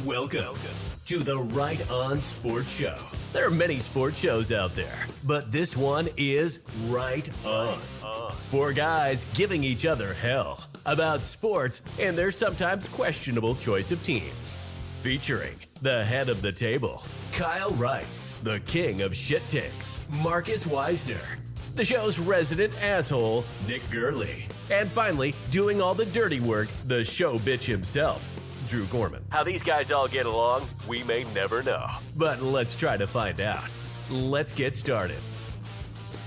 Welcome to the Right On Sports Show. There are many sports shows out there, but this one is Right On. Four guys giving each other hell about sports and their sometimes questionable choice of teams. Featuring the head of the table, Kyle Wright, the king of shit takes, Marcus Wisner, the show's resident asshole, Nick Gurley, and finally, doing all the dirty work, the show bitch himself, Drew Gorman. How these guys all get along, we may never know. But let's try to find out. Let's get started.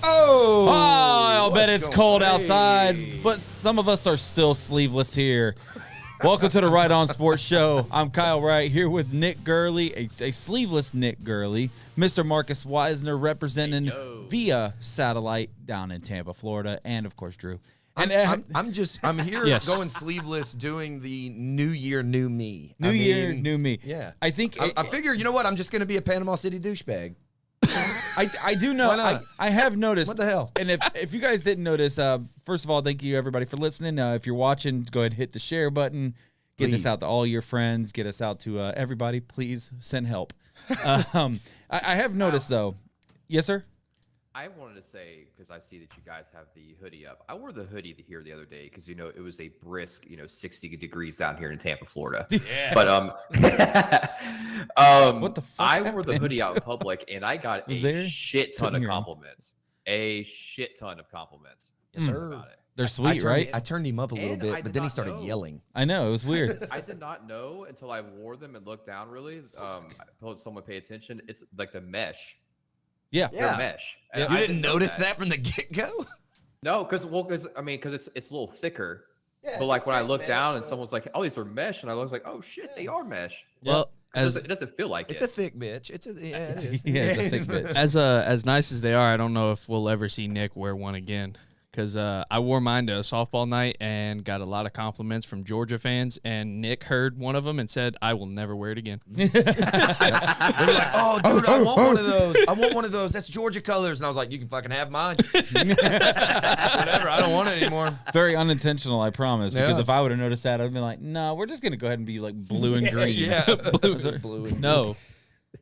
Oh, I'll bet it's cold outside, but some of us are still sleeveless here. Welcome to the Right On Sports Show. I'm Kyle Wright here with Nick Gurley, a sleeveless Nick Gurley, Mr. Marcus Wisner representing via satellite down in Tampa, Florida, and of course Drew. And I'm here going sleeveless, doing the New Year, New Me. New Year, me. Yeah, I think I figure, you know what? I'm just going to be a Panama City douchebag. I do know. Why not? I have noticed. What the hell? And if you guys didn't notice, first of all, thank you everybody for listening. If you're watching, go ahead and hit the share button. Get this out to all your friends. Get us out to everybody. Please send help. I have noticed though. Yes, sir. I wanted to say, because I see that you guys have the hoodie up. I wore the hoodie here the other day because, it was a brisk, 60 degrees down here in Tampa, Florida. Yeah. But what the fuck I wore the hoodie out in public, and I got a shit ton of compliments. A shit ton of compliments. Yes, sir. About it. They're sweet, right? I turned him up a little bit, but then he started yelling. I know, it was weird. I did not know until I wore them and looked down really. I told someone pay attention. It's like the mesh. Yeah. They're mesh. And you didn't notice that from the get-go? No, because it's a little thicker. Yeah, but like when I look down and someone's like, "Oh, these are mesh," and I was like, "Oh shit, they are mesh." Well, it doesn't feel like it's a thick bitch. It's a it's a thick bitch. As nice as they are, I don't know if we'll ever see Nick wear one again. Because I wore mine to a softball night and got a lot of compliments from Georgia fans. And Nick heard one of them and said, "I will never wear it again." They were like, "Oh, dude, I want one of those. I want one of those. That's Georgia colors." And I was like, "You can fucking have mine." Whatever. I don't want it anymore. Very unintentional, I promise. Because if I would have noticed that, I'd been like, "No, we're just gonna go ahead and be like blue and green." Yeah, blue and no.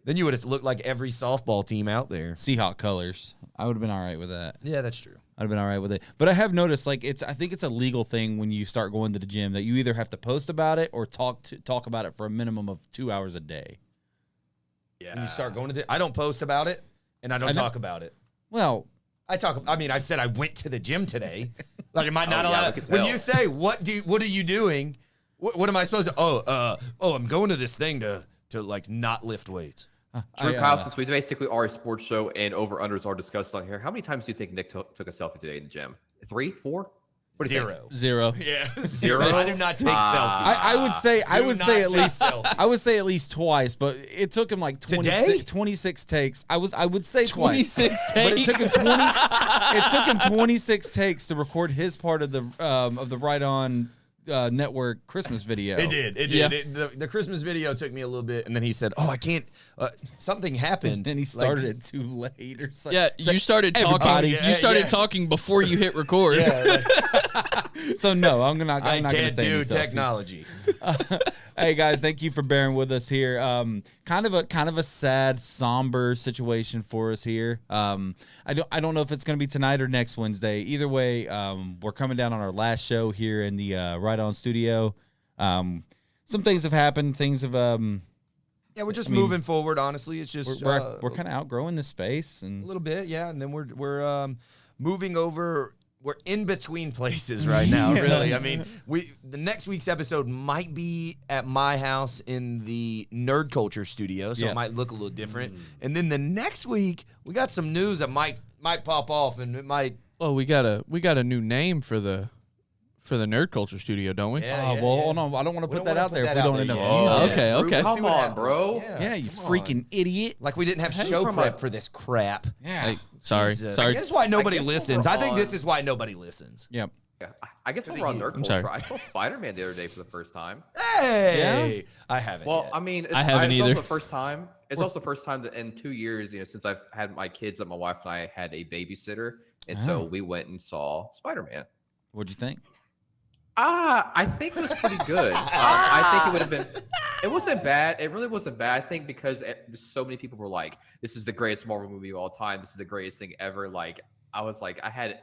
Then you would have looked like every softball team out there. Seahawk colors. I would have been all right with that. Yeah, that's true. I'd have been all right with it. But I have noticed, I think it's a legal thing when you start going to the gym that you either have to post about it or talk about it for a minimum of 2 hours a day. Yeah. When you start going to I don't post about it, and I don't talk about it. Well, I said I went to the gym today. Like, am I not allowed? When you say, what are you doing? What am I supposed to? I'm going to this thing to like not lift weights. Drew, Kyle, since we basically are a sports show and over-unders are discussed on here, how many times do you think Nick took a selfie today in the gym? 3, 4? What do you think? Zero. Yeah, zero. I do not take selfies. I would say at least twice, but it took him like 26 takes. I would say 26 twice. takes. But it took him 26 takes to record his part of the Right On Network Christmas video. It did. Yeah. The Christmas video took me a little bit, and then he said, "Oh, I can't. Something happened." And he started it too late or something. Yeah, you started talking. You started talking before you hit record. So no, I'm not I gonna can't say do any technology. Hey guys, thank you for bearing with us here. Kind of a sad, somber situation for us here. I don't know if it's gonna be tonight or next Wednesday. Either way, we're coming down on our last show here in the Right On studio. Some things have happened. Things have We're just moving forward. Honestly, it's just we're kind of outgrowing this space and a little bit, yeah. And then we're moving over. We're in between places right now, really. I mean, the next week's episode might be at my house in the Nerd Culture studio, so it might look a little different. And then the next week, we got some news that might pop off, and it might. Well, we got a new name for the Nerd Culture studio, don't we? Hold on. I don't want to put that out there if we don't end up using it. Okay. Come on, bro. Yeah, you freaking idiot. Like we didn't have show prep for this crap. Yeah. Hey, sorry. Jesus. This is why nobody listens. I think this is why nobody listens. Yep. Yeah, I guess we're on Nerd Culture. I saw Spider-Man the other day for the first time. Hey! I haven't yet. I mean, I haven't either. Also the first time. It's also the first time that in 2 years, since I've had my kids, that my wife and I had a babysitter, and so we went and saw Spider-Man. What'd you think? I think it was pretty good. I think it would have been. It wasn't bad. It really wasn't bad. I think because so many people were like, "This is the greatest Marvel movie of all time. This is the greatest thing ever." Like, I was like, I had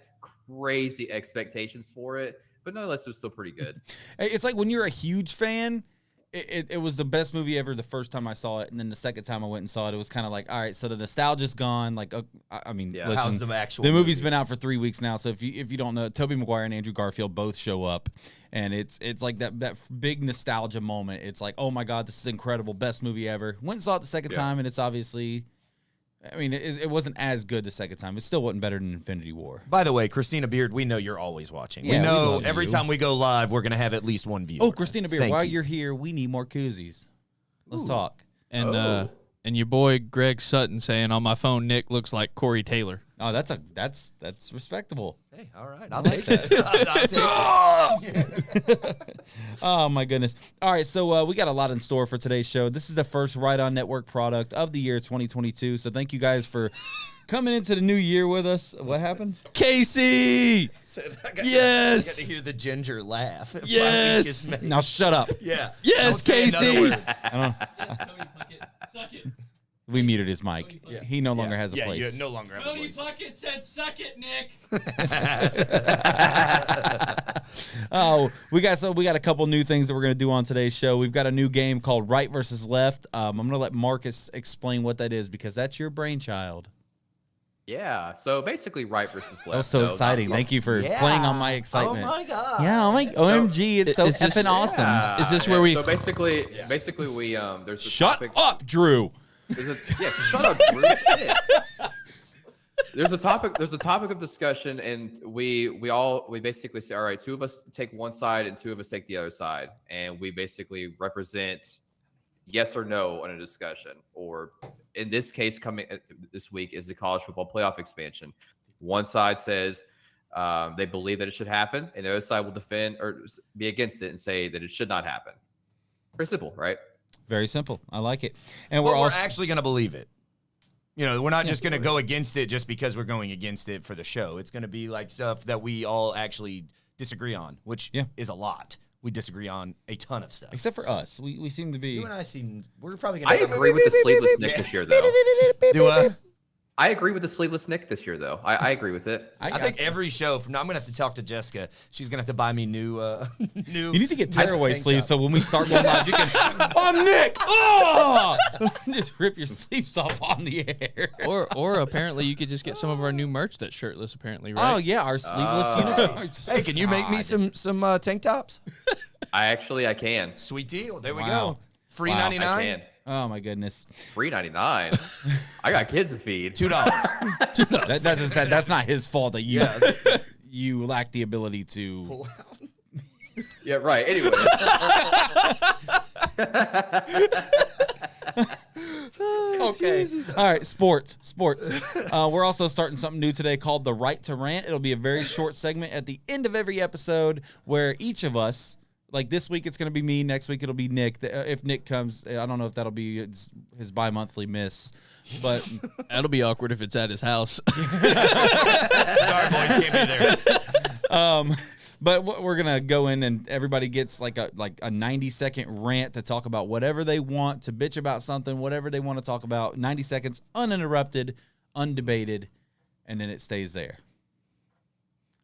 crazy expectations for it, but nonetheless, it was still pretty good. It's like when you're a huge fan, it was the best movie ever the first time I saw it, and then the second time I went and saw it, it was kind of like, all right, so the nostalgia's gone. Like, I mean, Yeah. listen, How's the actual the movie's movie? been out for 3 weeks now, so if you don't know, Tobey Maguire and Andrew Garfield both show up, and it's like that big nostalgia moment. It's like, oh my God, this is incredible, best movie ever. Went and saw it the second time, and it's obviously, I mean, it wasn't as good the second time. It still wasn't better than Infinity War. By the way, Christina Beard, we know you're always watching. Yeah, we we know love every you. time we go live, we're going to have at least one viewer. Oh, Christina Beer, Thank while you. you're here, we need more koozies. Let's talk. And your boy Greg Sutton saying on my phone, Nick looks like Corey Taylor. Oh, that's respectable. Hey, all right. I'll take that. I'll take it. Oh my goodness. All right, so we got a lot in store for today's show. This is the first Right On Network product of the year 2022. So thank you guys for coming into the new year with us. What happened? Casey! I got Yes! to hear the ginger laugh. Yes! Now shut up. Yeah. Yes, Don't say another Casey! word. Suck it. We muted his mic. He no longer has a Yeah, place. you no longer have a place. Bucket said, suck it, Nick. Oh, we got a couple new things that we're going to do on today's show. We've got a new game called Right versus Left. I'm going to let Marcus explain what that is because that's your brainchild. Yeah. So basically, right versus left. That was so exciting. Thank you for playing on my excitement. Oh my God. Yeah, oh my OMG, it's so is this- effing awesome. Yeah. Is this where we- So basically, we there's a Shut topic. up, Drew. Shut up, Drew. Shit. There's a topic of discussion, and we basically say, all right, two of us take one side and two of us take the other side, and we basically represent yes or no on a discussion. Or in this case, coming this week is the college football playoff expansion. One side says they believe that it should happen, and the other side will defend or be against it and say that it should not happen. Very simple, right? Very simple. I like it. And But we're we're also actually going to believe it. You know, we're not just going to go against it just because we're going against it for the show. It's going to be like stuff that we all actually disagree on, which is a lot. We disagree on a ton of stuff. except for us. We seem to be You and I we're probably going I agree with the sleeveless Nick this year, though. Do I? I agree with the sleeveless Nick this year, though. I agree with it. I think every show from now, I'm going to have to talk to Jessica. She's going to have to buy me new. You need to get tearaway tank sleeves tops. so when we start going live, you can. I'm Nick. Oh, just rip your sleeves off on the air. Or apparently you could just get some of our new merch that's shirtless, apparently, right? Oh yeah, our sleeveless uniforms. Hey, can you make me some tank tops? I can. Sweet deal. There we Wow. go. Free Wow. 99. I can. Oh my goodness. $3.99. I got kids to feed. $2. That's not his fault that you you lack the ability to. Yeah, right. Anyway. Okay. All right. Sports. We're also starting something new today called the Right to Rant. It'll be a very short segment at the end of every episode where each of us, like this week, it's going to be me. Next week, it'll be Nick. If Nick comes, I don't know if that'll be his bi-monthly miss, but That'll be awkward if it's at his house. Sorry, boys, can't be there. But we're gonna go in and everybody gets like a 90-second rant to talk about whatever they want, to bitch about something, whatever they want to talk about. 90 seconds, uninterrupted, undebated, and then it stays there.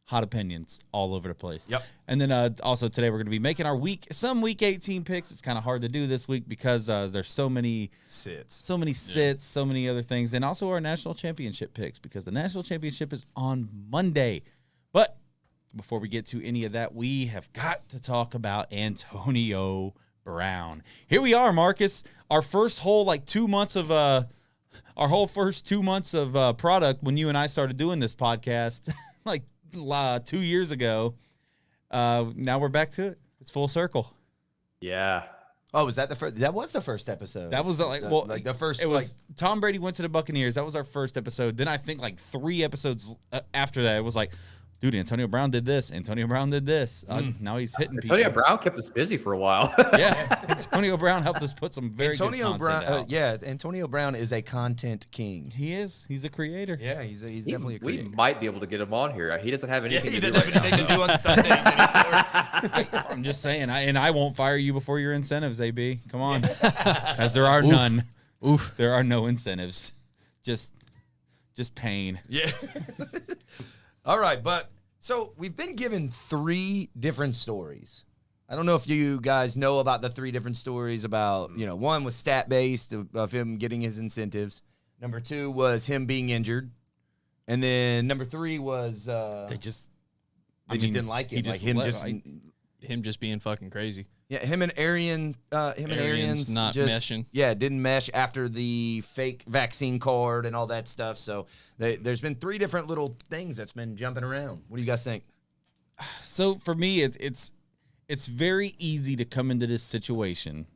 Hot opinions all over the place. Yep. And then also today we're gonna be making our some week 18 picks. It's kind of hard to do this week because there's so many Sits. so many other things, and also our national championship picks because the national championship is on Monday. But before we get to any of that, we have got to talk about Antonio Brown. Here we are, Marcus. Our first whole 2 months of first 2 months of product when you and I started doing this podcast, 2 years ago. Now we're back to it. It's full circle. Yeah. Oh, was that the first? That was the first episode. That was the first. It was Tom Brady went to the Buccaneers. That was our first episode. Then I think 3 episodes after that, it was like, dude, Antonio Brown did this. Antonio Brown did this. Now he's hitting people. Antonio Brown kept us busy for a while. Yeah, Antonio Brown helped us put some very good content out. Antonio Brown is a content king. He is. He's a creator. Yeah, he's definitely a We creator. might be able to get him on here. He doesn't have anything he to do doesn't have right anything now. to do on Sundays anymore. I'm just saying, I won't fire you before your incentives, AB. Come on, as there are none. Oof. There are no incentives. Just pain. Yeah. All right, but so we've been given 3 different stories. I don't know if you guys know about the 3 different stories about, one was stat-based of him getting his incentives. Number 2 was him being injured. And then number 3 was They just didn't like it. Him just being fucking crazy. Yeah, him and Arians not meshing. Yeah, didn't mesh after the fake vaccine card and all that stuff. So there's been 3 different little things that's been jumping around. What do you guys think? So for me, it's very easy to come into this situation,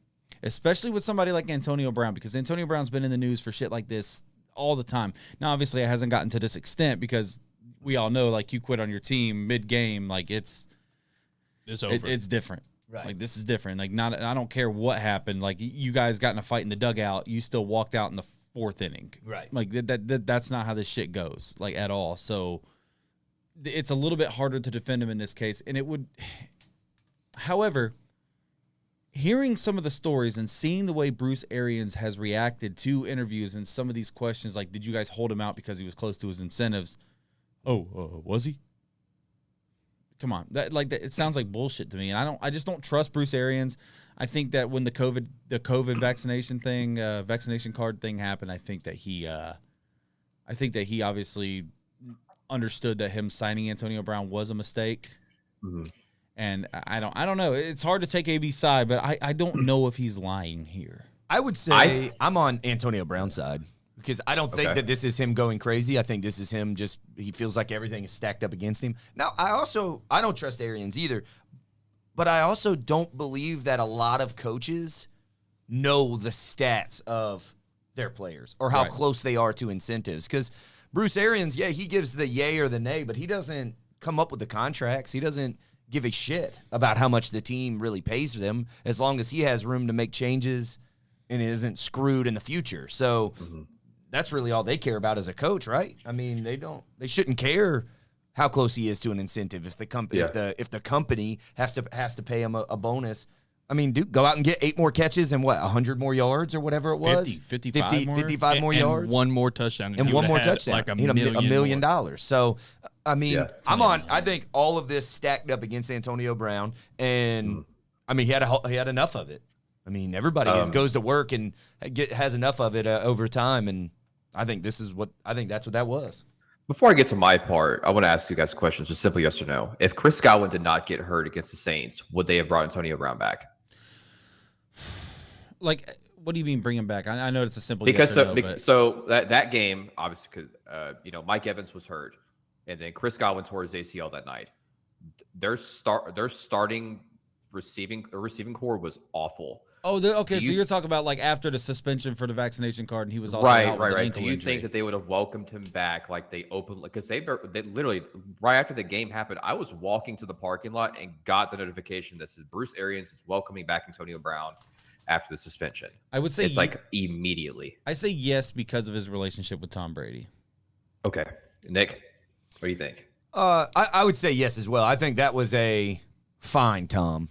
especially with somebody like Antonio Brown, because Antonio Brown's been in the news for shit like this all the time. Now, obviously, it hasn't gotten to this extent because we all know, like, you quit on your team mid-game, like it's over. It's different. Right. Like, this is different. Like, I don't care what happened. Like, you guys got in a fight in the dugout. You still walked out in the 4th inning. Right. Like, that's not how this shit goes, like, at all. So it's a little bit harder to defend him in this case. And it would, however, hearing some of the stories and seeing the way Bruce Arians has reacted to interviews and some of these questions, like, did you guys hold him out because he was close to his incentives? Oh, was he? Come on, it sounds like bullshit to me, and I just don't trust Bruce Arians. I think that when the COVID vaccination card thing happened, I think that he obviously understood that him signing Antonio Brown was a mistake. Mhm. And I don't know. It's hard to take AB's side, but I don't know if he's lying here. I would say I'm on Antonio Brown's side because I don't think that this is him going crazy. I think this is him he feels like everything is stacked up against him. Now, I don't trust Arians either, but I also don't believe that a lot of coaches know the stats of their players or how close they are to incentives. Because Bruce Arians, he gives the yay or the nay, but he doesn't come up with the contracts. He doesn't give a shit about how much the team really pays them as long as he has room to make changes and isn't screwed in the future. So that's really all they care about as a coach, right? I mean, they shouldn't care how close he is to an incentive if the company if the company has to pay him a bonus. I mean, dude, go out and get 8 more catches and 100 more yards or whatever it was. 55 more yards. One more touchdown. And one more touchdown. Like $1 million. more. So, I mean, I think all of this stacked up against Antonio Brown. And, I mean, he had enough of it. I mean, everybody goes to work and has enough of it over time. And I think that's what that was. Before I get to my part, I want to ask you guys questions, just simply yes or no. If Chris Godwin did not get hurt against the Saints, would they have brought Antonio Brown back? Like, what do you mean bring him back? I know it's a simple because yes or no, so that game, obviously, because Mike Evans was hurt, and then Chris Godwin tore his ACL that night. Their starting receiving core was awful. Oh, okay. So you're talking about like after the suspension for the vaccination card, and he was also right. Do you think that they would have welcomed him back like they opened? Because they literally right after the game happened, I was walking to the parking lot and got the notification that says Bruce Arians is welcoming back Antonio Brown after the suspension. I would say it's like immediately. I say yes because of his relationship with Tom Brady. Okay, Nick, what do you think? I would say yes as well. I think that was a fine, Tom.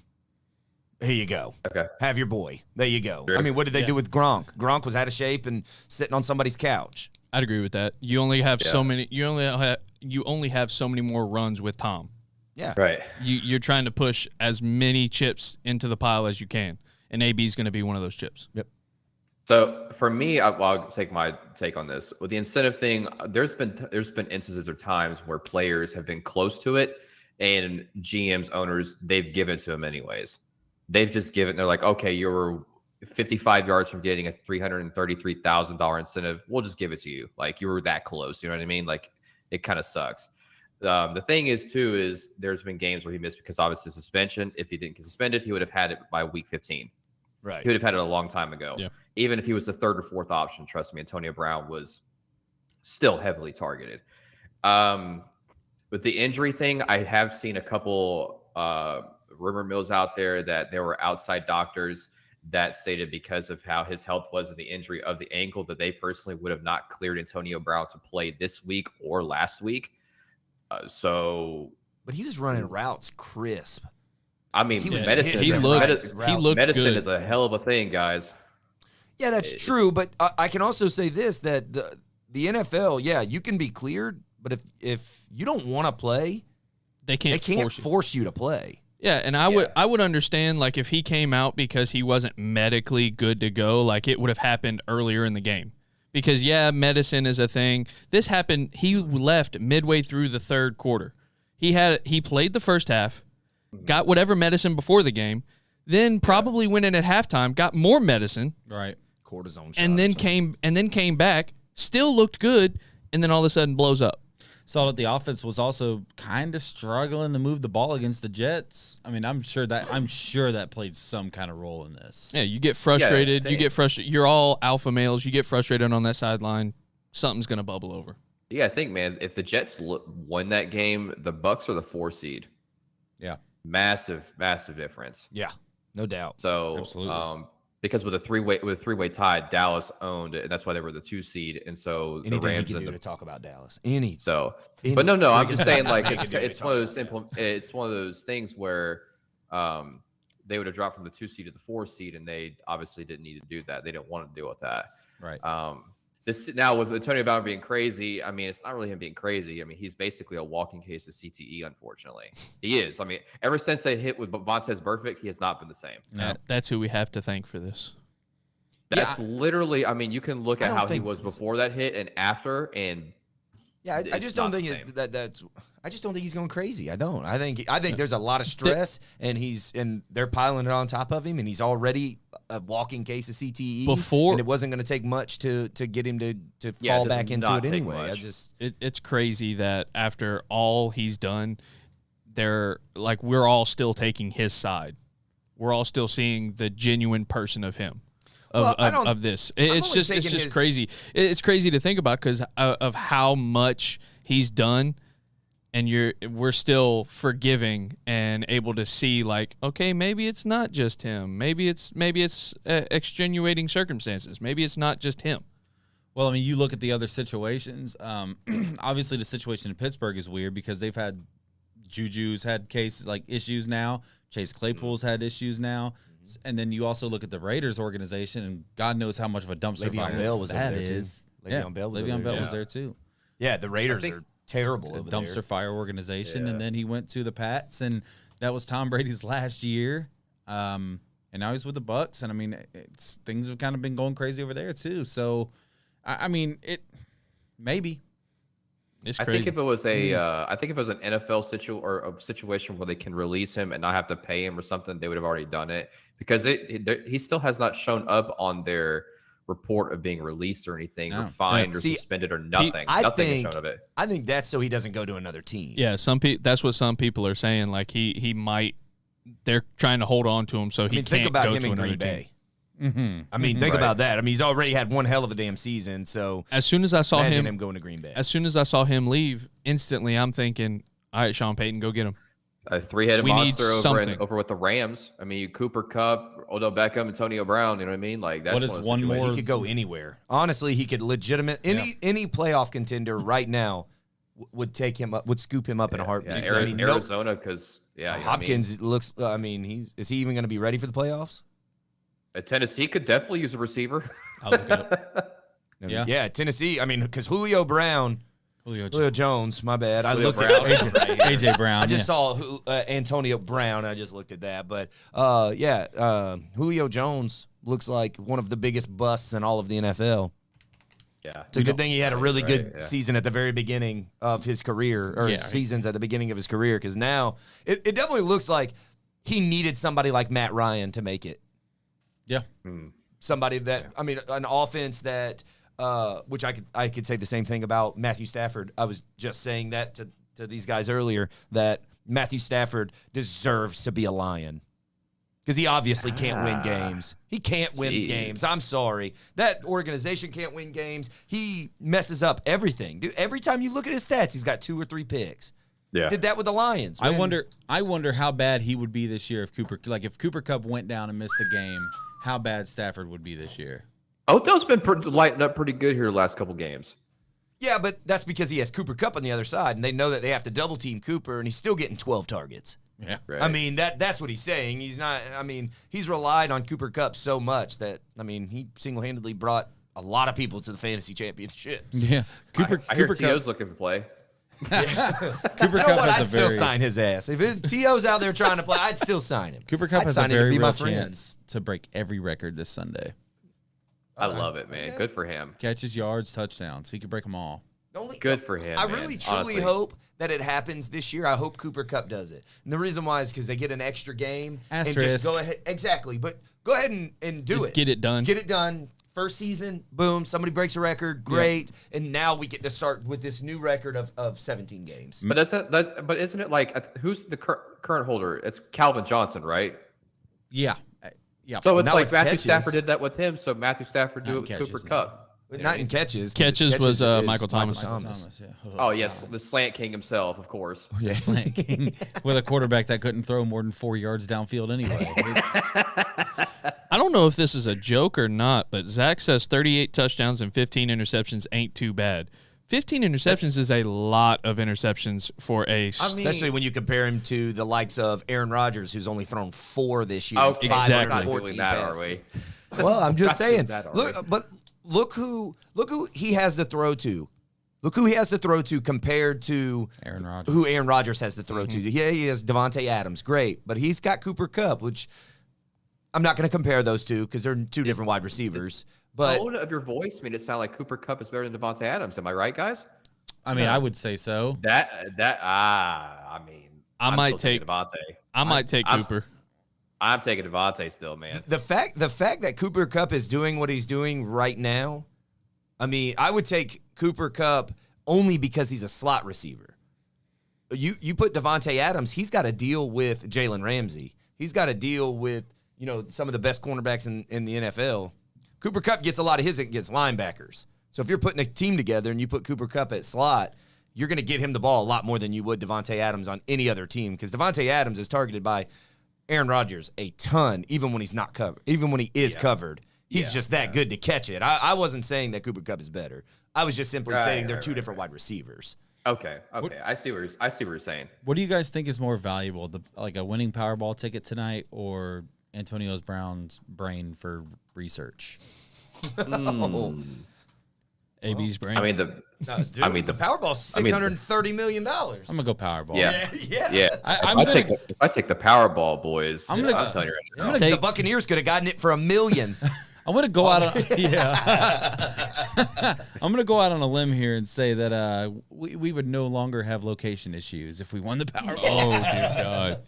Here you go. Okay. Have your boy. There you go. Sure. I mean, what did they do with Gronk? Gronk was out of shape and sitting on somebody's couch. I'd agree with that. You only have so many. You only have so many more runs with Tom. Yeah. Right. You're trying to push as many chips into the pile as you can, and AB is going to be one of those chips. Yep. So for me, I'll take my take on this. With the incentive thing, there's been instances or times where players have been close to it, and GMs, owners, they've given it to them anyways. They've just given. They're like, okay, you're 55 yards from getting a $333,000 incentive. We'll just give it to you. Like you were that close. You know what I mean? Like it kind of sucks. The thing is too is there's been games where he missed because obviously suspension. If he didn't get suspended, he would have had it by week 15. Right. He would have had it a long time ago. Yeah. Even if he was the 3rd or 4th option, trust me, Antonio Brown was still heavily targeted. With the injury thing, I have seen a couple rumor mills out there that there were outside doctors that stated because of how his health was and the injury of the ankle that they personally would have not cleared Antonio Brown to play this week or last week. But he was running routes crisp. I mean, medicine. He looked medicine good. is a hell of a thing, guys. Yeah, that's true. But I can also say this, that the NFL, yeah, you can be cleared, but if you don't want to play, they can't force you to play. Yeah, and I would understand, like, if he came out because he wasn't medically good to go, like it would have happened earlier in the game. Because, yeah, medicine is a thing. This happened, he left midway through the third quarter. He played the first half, got whatever medicine before the game, then probably went in at halftime, got more medicine. Right. Cortisone shot. And then came back, still looked good, and then all of a sudden blows up. Saw that the offense was also kind of struggling to move the ball against the Jets. I mean, I'm sure that played some kind of role in this. Yeah, you get frustrated. You're all alpha males. You get frustrated on that sideline. Something's going to bubble over. Yeah, I think, man, if the Jets won that game, the Bucks are the 4 seed. Yeah. Massive, massive difference. Yeah, no doubt. So, Absolutely. Because with a three-way tie, Dallas owned it, and that's why they were the 2 seed. And so Anything the Rams he can and do the to talk about Dallas. But no, I'm just saying, like, it's one of those things where they would have dropped from the 2 seed to the 4 seed, and they obviously didn't need to do that. They didn't want to deal with that. Right. This now with Antonio Brown being crazy, I mean, it's not really him being crazy. I mean, he's basically a walking case of CTE, unfortunately. He is. I mean, ever since they hit with Vontaze Burfict, he has not been the same. No. That's who we have to thank for this. That's literally, I mean, you can look at how he was before that hit and after, and yeah, I just don't think I just don't think he's going crazy. I don't. I think there's a lot of stress, and they're piling it on top of him, and he's already a walking case of CTE. And it wasn't going to take much to get him to fall back into it anyway. It's crazy that after all he's done, we're all still taking his side. We're all still seeing the genuine person of him. Of this. It's just crazy. It's crazy to think about because of how much he's done, and we're still forgiving and able to see, like, okay, maybe it's not just him. Maybe it's extenuating circumstances. Maybe it's not just him. Well, I mean, you look at the other situations. Obviously, the situation in Pittsburgh is weird because they've had Juju's had issues now. Chase Claypool's had issues now. And then you also look at the Raiders organization, and God knows how much of a dumpster fire Bell was that over there is. Too. Le'Veon Bell was there too. Yeah, the Raiders are terrible. A dumpster fire organization, Yeah. and then he went to the Pats, and that was Tom Brady's last year. And now he's with the Bucks, and I mean, things have kind of been going crazy over there too. So, I mean, maybe. It's I crazy. think if it was an NFL or a situation where they can release him and not have to pay him or something, they would have already done it because he still has not shown up on their report of being released or anything or fined or suspended or nothing. Nothing is shown of it. I think that's so he doesn't go to another team. Yeah, that's what some people are saying. Like he might. They're trying to hold on to him so he can't think about go him to in another Green team. Bay. Mm-hmm. I mean, think about that. I mean, he's already had one hell of a damn season. So as soon as I saw him going to Green Bay, as soon as I saw him leave, instantly I'm thinking, all right, Sean Payton, go get him. A 3-headed monster need over with the Rams. I mean, Cooper Kupp, Odell Beckham, Antonio Brown. You know what I mean? Like that's what is one more? He could go anywhere. Honestly, he could any playoff contender right now would take him up, would scoop him up in a heartbeat. Yeah, Arizona, because Hopkins looks. I mean, is he even going to be ready for the playoffs? Tennessee could definitely use a receiver. I'll look it up. Yeah, Tennessee. I mean, because Julio Jones. My bad. I looked Brown. at AJ Brown. I just saw Antonio Brown. I just looked at that, but Julio Jones looks like one of the biggest busts in all of the NFL. Yeah, it's a good thing he had a really good season at the very beginning of his career, or seasons at the beginning of his career, because now it definitely looks like he needed somebody like Matt Ryan to make it. Yeah. Somebody that, I mean, an offense that, which I could say the same thing about Matthew Stafford. I was just saying that to these guys earlier, that Matthew Stafford deserves to be a Lion. Because he obviously can't win games. He can't win games. I'm sorry. That organization can't win games. He messes up everything. Dude, every time you look at his stats, he's got 2 or 3 picks. Yeah. Did that with the Lions. I wonder how bad he would be this year if Cooper Kupp went down and missed a game, how bad Stafford would be this year. Odell's been lighting up pretty good here the last couple games. Yeah, but that's because he has Cooper Kupp on the other side, and they know that they have to double team Cooper, and he's still getting 12 targets. Yeah. Right. I mean, that's what he's saying. He's not. I mean, he's relied on Cooper Kupp so much that he single-handedly brought a lot of people to the fantasy championships. Yeah. I hear Cooper T.O.'s Kupp. looking for play. Cooper You know Kupp what? I'd has a still very sign his ass. If T.O.'s out there trying to play, I'd still sign him. Cooper Kupp I'd has a sign him to very be my real friend. chance to break every record this Sunday. I love it, man. Good for him. Catches, yards, touchdowns. He could break them all. Good for him. I man, really, truly honestly. hope that it happens this year. I hope Cooper Kupp does it. And the reason why is because they get an extra game. And Asterisk. just go ahead. Exactly. But go ahead and do it. Get it done. Get it done. First season, boom, somebody breaks a record, great. And now we get to start with this new record of 17 games. But isn't it like who's the current holder? It's Calvin Johnson, right? Yeah. Yeah. So it's Not like with Matthew catches. Stafford did that with him. So Matthew Stafford do Not it with catches, Cooper no. Kupp. Not in catches. 'cause Catches was, is Michael Thomas. Yeah. Oh yes, the slant king himself, of course. Yeah. Slant king with a quarterback that couldn't throw more than 4 yards downfield anyway. I don't know if this is a joke or not, but Zach says 38 touchdowns and 15 interceptions ain't too bad. 15 interceptions is a lot of interceptions for a. Especially when you compare him to the likes of Aaron Rodgers, who's only thrown 4 this year. Oh, and exactly. We're not 514 doing that, are passes. we? Well, I'm just saying. that, are Look, but look who he has to throw to. Look who he has to throw to compared to Aaron Rodgers. who Aaron Rodgers has to throw to. Yeah, he has Devontae Adams, great, but he's got Cooper Kupp, which I'm not going to compare those two because they're two different wide receivers. But The tone of your voice made it sound like Cooper Kupp is better than Devontae Adams. Am I right, guys? I mean, I would say so. I might still taking take- Devontae. I might take Cooper. I'm taking Devontae still, man. the fact that Cooper Kupp is doing what he's doing right now, I mean, I would take Cooper Kupp only because he's a slot receiver. You put Devontae Adams, he's got to deal with Jalen Ramsey. He's got to deal with, some of the best cornerbacks in the NFL. Cooper Kupp gets a lot of his against linebackers. So if you're putting a team together and you put Cooper Kupp at slot, you're going to get him the ball a lot more than you would Devontae Adams on any other team because Devontae Adams is targeted by Aaron Rodgers a ton, even when he's not covered, even when he is covered. He's just that good to catch it. I wasn't saying that Cooper Kupp is better. I was just simply saying they're two different wide receivers. Okay. I see what you're saying. What do you guys think is more valuable, like a winning Powerball ticket tonight or Antonio Brown's brain for research? AB's brain. I mean the Powerball's $630 million. I'm gonna go Powerball. yeah. If I take the Powerball, boys. I'm telling you right now. The Buccaneers could have gotten it for $1 million. I'm gonna go out on I'm gonna go out on a limb here and say that we would no longer have location issues if we won the Powerball. Oh dear God.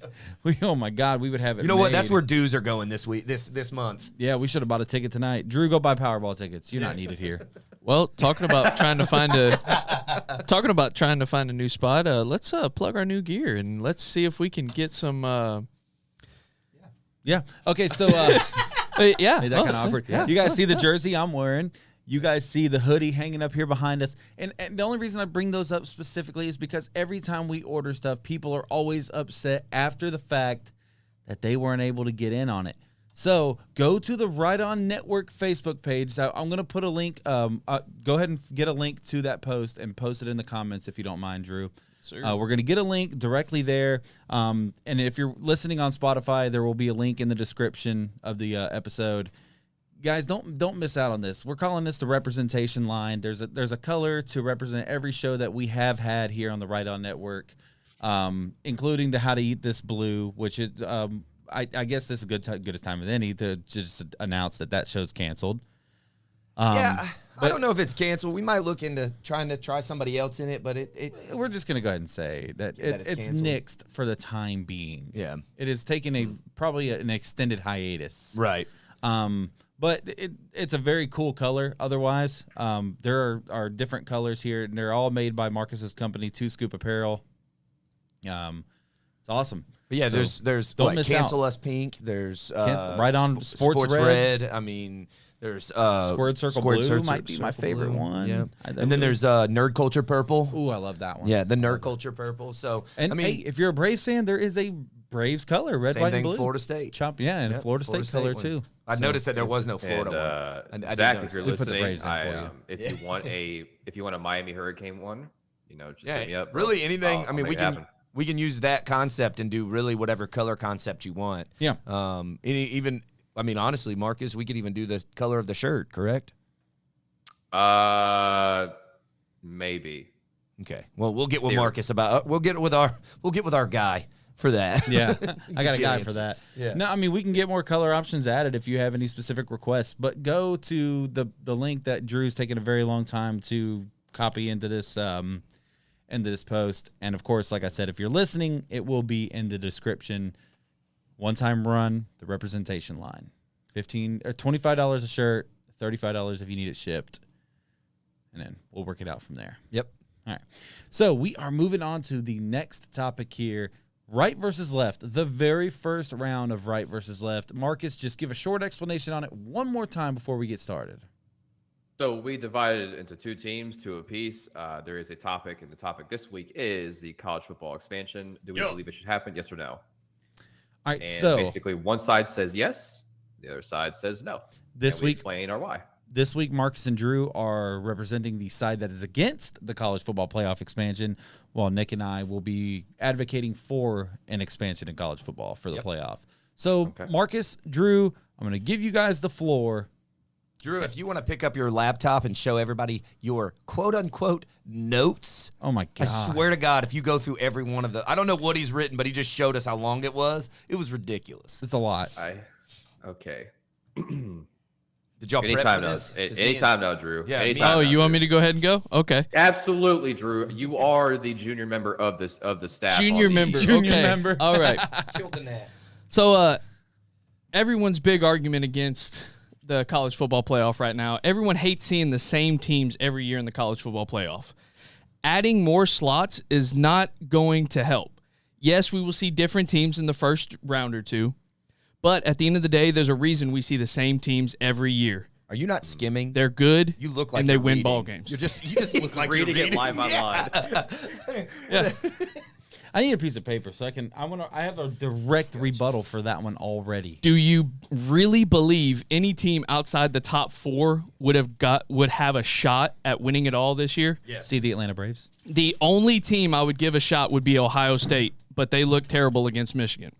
Oh my God, we would have it. You know what? That's made. where dues are going this week, this month. Yeah, we should have bought a ticket tonight. Drew, go buy Powerball tickets. You're not needed here. Well, talking about trying to find a new spot. Let's plug our new gear and let's see if we can get some. Yeah. Okay. So. Yeah. Made that kind of awkward. Yeah. You guys see the jersey I'm wearing. You guys see the hoodie hanging up here behind us. And the only reason I bring those up specifically is because every time we order stuff, people are always upset after the fact that they weren't able to get in on it. So go to the Right On Network Facebook page. So I'm going to put a link. Go ahead and get a link to that post and post it in the comments if you don't mind, Drew. We're going to get a link directly there. And if you're listening on Spotify, there will be a link in the description of the episode. Guys, don't miss out on this. We're calling this the representation line. There's a color to represent every show that we have had here on the Right On Network, including the How to Eat This Blue, which is I guess this is good as time as any to just announce that show's canceled. I don't know if it's canceled. We might look into trying to try somebody else in it, but we're just going to go ahead and say that it's canceled. nixed for the time being. Yeah. It is taking probably an extended hiatus. Right. But it's a very cool color otherwise. There are different colors here, and they're all made by Marcus's company, Two Scoop Apparel. It's awesome. But yeah, So there's don't miss Cancel out. Us Pink. There's Right On Sports Red. I mean, There's Squared Circle Blue might be my favorite one. Yeah. I And then there's Nerd Culture Purple. Ooh, I love that one. Yeah, the Nerd Culture Purple. So, And I mean, hey, if you're a Braves fan, there is a Braves color, red, same white, thing, and blue. Florida State. Chop, yeah, and Yep, Florida State color one. too. I noticed that there was no Florida And, one. I Zach, did if you're We put the listening, Braves in for you. if you want a Miami Hurricane one, just yeah, hit me up. really anything. I'll I mean, make it happen. we can use that concept and do really whatever color concept you want. Yeah. Even I mean, honestly, Marcus, we could even do the color of the shirt. Correct? Maybe. Okay. Well, we'll get with Theory. Marcus about. We'll get with our guy for that. Yeah, I got a Get guy you for answer. that. Yeah. No, I mean, we can get more color options added if you have any specific requests, but go to the link that Drew's taken a very long time to copy into this post. And of course, like I said, if you're listening, it will be in the description. One-time run, the representation line. $15 or $25 a shirt, $35 if you need it shipped. And then we'll work it out from there. Yep. All right. So we are moving on to the next topic here. Right versus left. The very first round of right versus left. Marcus, just give a short explanation on it one more time before we get started. So we divided it into two teams, two apiece. There is a topic, and the topic this week is the college football expansion. Do we believe it should happen? Yes or no? All right, And so basically, one side says yes, the other side says no. this And we week, explain our why. This week, Marcus and Drew are representing the side that is against the college football playoff expansion, while Nick and I will be advocating for an expansion in college football for the playoff. So, Okay. Marcus, Drew, I'm going to give you guys the floor. Drew, if you want to pick up your laptop and show everybody your quote-unquote notes, Oh, my God. I swear to God, if you go through every one of the... I don't know what he's written, but he just showed us how long it was. It was ridiculous. It's a lot. Okay. Did y'all prep Anytime for now. this? 'Cause Anytime now, Drew. Yeah, me- Anytime Oh, now, you want Drew. me to go ahead and go? Okay. Absolutely, Drew. You are the junior member of the staff. Junior on member. these- Junior Okay. member. All right. Killed the net. So, everyone's big argument against the college football playoff right now. Everyone hates seeing the same teams every year in the college football playoff. Adding more slots is not going to help. Yes, we will see different teams in the first round or two, but at the end of the day, there's a reason we see the same teams every year. Are you not skimming? They're good. You look like and they you're win reading. ball games. You just look like you're reading it live online. Yeah. I need a piece of paper so I have a direct rebuttal for that one already. Do you really believe any team outside the top four would have a shot at winning it all this year? See the Atlanta Braves? The only team I would give a shot would be Ohio State, but they look terrible against Michigan.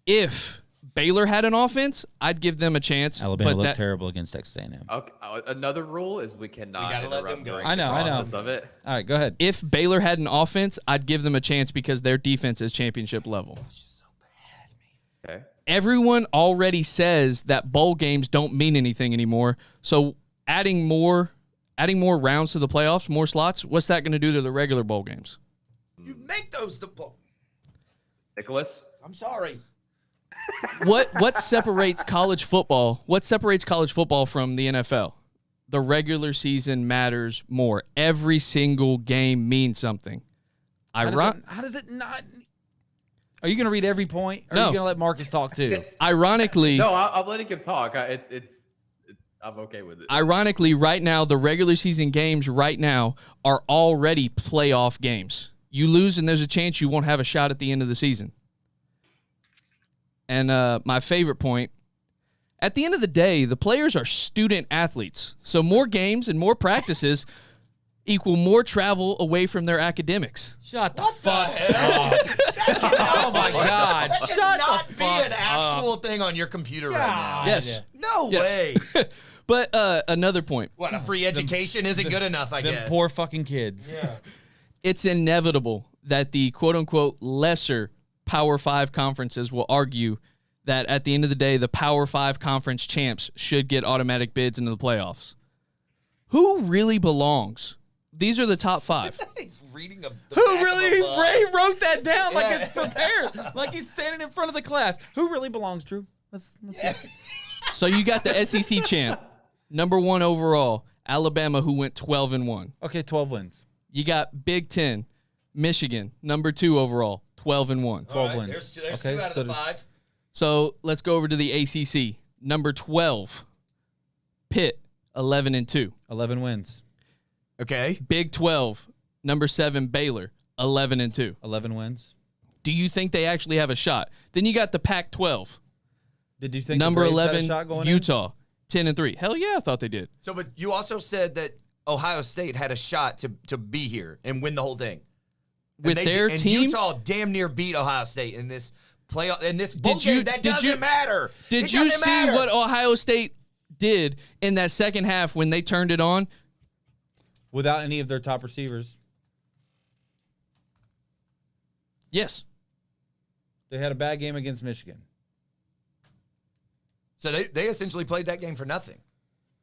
If Baylor had an offense, I'd give them a chance. Alabama but looked terrible against Texas A&M. Okay. Another rule is we cannot gotta let interrupt them go. during I know, the I know. process of it. All right, go ahead. if Baylor had an offense, I'd give them a chance because their defense is championship level. Okay. Everyone already says that bowl games don't mean anything anymore. So adding more rounds to the playoffs, more slots, what's that going to do to the regular bowl games? You make those the... Nicholas? I'm sorry. What separates college football? What separates college football from the NFL? The regular season matters more. Every single game means something. How does it not? Are you going to read every point? Or are No. you going to let Marcus talk too? Ironically, No, I'm letting him talk. I'm okay with it. Ironically, right now, the regular season games right now are already playoff games. You lose, and there's a chance you won't have a shot at the end of the season. And my favorite point, at the end of the day, the players are student athletes. So more games and more practices equal more travel away from their academics. Shut the fuck up. Oh my God. Shut Not the be fuck an actual thing on your computer right now. Yes. No Yes. way. But another point. What, a free education isn't good enough, I Them guess. poor fucking kids. Yeah. It's inevitable that the quote-unquote lesser Power 5 conferences will argue that at the end of the day, the Power 5 conference champs should get automatic bids into the playoffs. Who really belongs? These are the top 5. He's reading Who really? Ray wrote that down like it's prepared, like he's standing in front of the class. Who really belongs, Drew? Let's go. So you got the SEC champ, number 1 overall, Alabama, who went 12-1. Okay, 12 wins. You got Big Ten, Michigan, number 2 overall, 12-1. 12 wins. There's Okay, 2 out so of the does- 5. So let's go over to the ACC, number 12, Pitt, 11-2. 11 wins. Okay. Big 12, number 7, Baylor, 11-2. 11 wins. Do you think they actually have a shot? Then you got the Pac-12. Did you think Number the Braves had a 11, shot going in? Utah, 10-3. Hell yeah, I thought they did. So, but you also said that Ohio State had a shot to be here and win the whole thing. With their and team? Utah damn near beat Ohio State in this playoff. In this bowl game, that doesn't matter. Did you see what Ohio State did in that second half when they turned it on? Without any of their top receivers. Yes. They had a bad game against Michigan. So they essentially played that game for nothing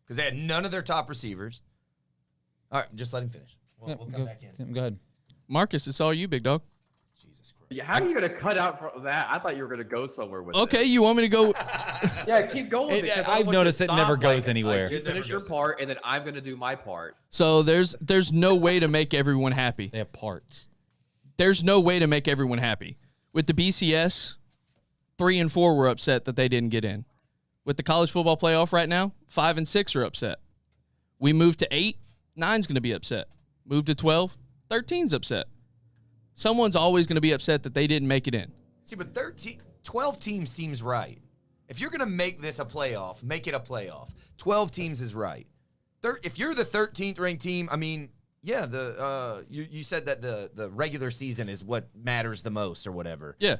because they had none of their top receivers. All right, just let him finish. We'll come back in. Go ahead. Marcus, it's all you, big dog. Jesus Christ. Yeah, how are you going to cut out from that? I thought you were going to go somewhere with Okay, this. you want me to go? Yeah, keep going. because I I've want you to noticed it stop, never goes like, anywhere. you finish your part, and then I'm going to do my part. So there's no way to make everyone happy. They have parts. There's no way to make everyone happy. With the BCS, 3 and 4 were upset that they didn't get in. With the college football playoff right now, 5 and 6 are upset. We move to 8, 9's going to be upset. Move to 12, 13's upset. Someone's always going to be upset that they didn't make it in. See, but 12 teams seems right. If you're going to make this a playoff, make it a playoff. 12 teams is right. If you're the 13th ranked team, I mean, yeah, you said that the regular season is what matters the most or whatever. Yeah.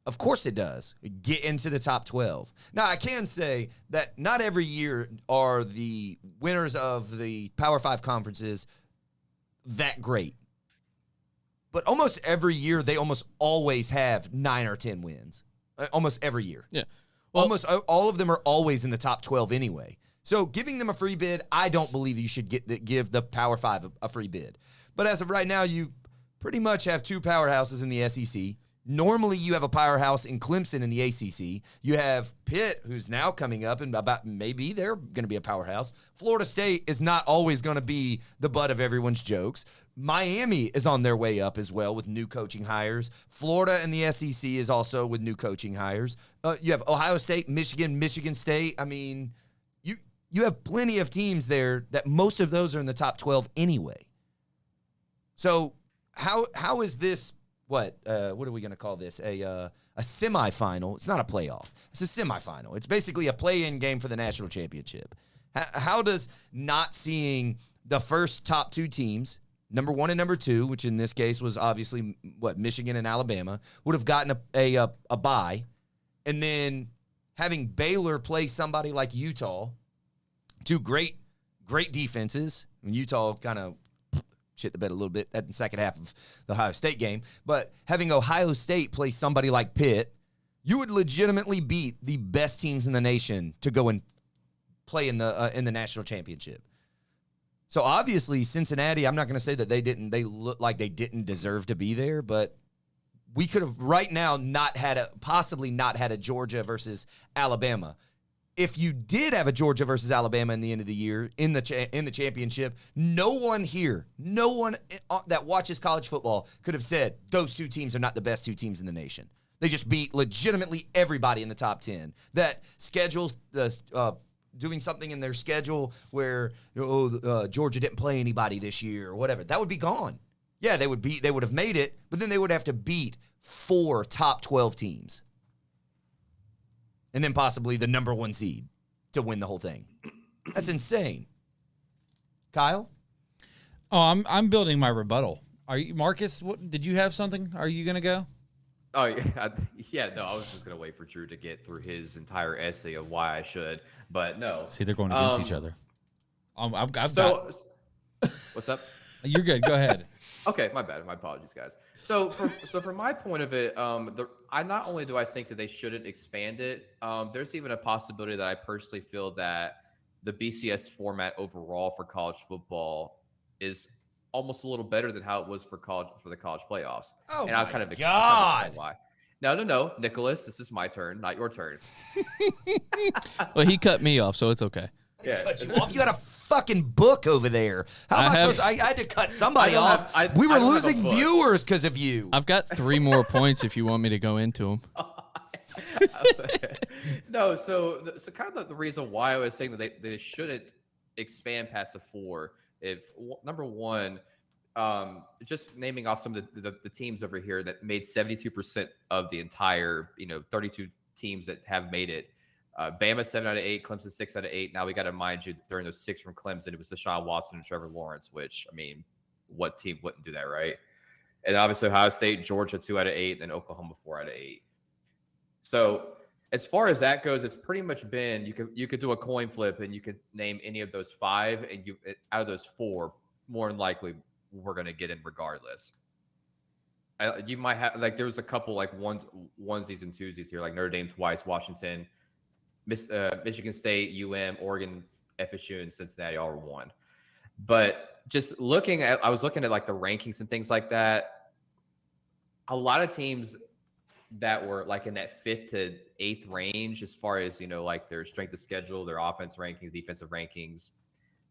Of course it does. Get into the top 12. Now, I can say that not every year are the winners of the Power 5 conferences that great. But almost every year, they almost always have 9 or 10 wins. Almost every year. Yeah. Well, Almost all of them are always in the top 12 anyway. So giving them a free bid, I don't believe you should give the Power 5 a free bid. But as of right now, you pretty much have 2 powerhouses in the SEC. Normally, you have a powerhouse in Clemson in the ACC. You have Pitt, who's now coming up, and about maybe they're going to be a powerhouse. Florida State is not always going to be the butt of everyone's jokes. Miami is on their way up as well with new coaching hires. Florida and the SEC is also with new coaching hires. You have Ohio State, Michigan State. I mean, you have plenty of teams there that most of those are in the top 12 anyway. So how is this? What are we going to call this? A semifinal. It's not a playoff. It's a semifinal. It's basically a play-in game for the national championship. How does not seeing the first top 2 teams, number 1 and number 2, which in this case was obviously Michigan and Alabama, would have gotten a bye, and then having Baylor play somebody like Utah, 2 great defenses. I mean, Utah kind of shit the bed a little bit at the second half of the Ohio State game. But having Ohio State play somebody like Pitt, you would legitimately beat the best teams in the nation to go and play in the national championship. So obviously Cincinnati, I'm not going to say that they look like they didn't deserve to be there, but we could have right now possibly not had a Georgia versus Alabama. If you did have a Georgia versus Alabama in the end of the year in the championship, no one that watches college football could have said those 2 teams are not the best 2 teams in the nation. They just beat legitimately everybody in the top 10. That schedule, doing something in their schedule where Georgia didn't play anybody this year or whatever, that would be gone. Yeah, they would have made it, but then they would have to beat 4 top 12 teams. And then possibly the number 1 seed to win the whole thing. That's insane. Kyle? Oh, I'm building my rebuttal. Are you, Marcus? Did you have something? Are you gonna go? Oh, yeah. No, I was just going to wait for Drew to get through his entire essay of why I should, but no. See, they're going against each other. What's up? You're good. Go ahead. Okay, my bad. My apologies, guys. So from my point of it, I not only do I think that they shouldn't expand it, there's even a possibility that I personally feel that the BCS format overall for college football is almost a little better than how it was for the college playoffs. Oh, and my I'll kind of God. explain why. No, Nicholas, this is my turn, not your turn. Well, he cut me off, so it's okay. Yeah. Cut you off. You had a fucking book over there. How am I supposed to? I had to cut somebody off. We were losing viewers because of you. I've got 3 more points if you want me to go into them. No, so kind of the reason why I was saying that they shouldn't expand past the 4. If number one, just naming off some of the teams over here that made 72% of the entire 32 teams that have made it. Bama 7 out of 8, Clemson 6 out of 8. Now we got to mind you during those 6 from Clemson, it was Deshaun Watson and Trevor Lawrence, which I mean, what team wouldn't do that, right? And obviously Ohio State, Georgia 2 out of 8, and Oklahoma 4 out of 8. So as far as that goes, it's pretty much been you could do a coin flip and you could name any of those 5, and out of those 4, more than likely we're going to get in regardless. You might have there was a couple onesies and twosies here, like Notre Dame twice, Washington, Michigan State, Oregon, FSU, and Cincinnati all were 1. But just I was looking at the rankings and things like that. A lot of teams that were in that 5th to 8th range, as far as their strength of schedule, their offense rankings, defensive rankings,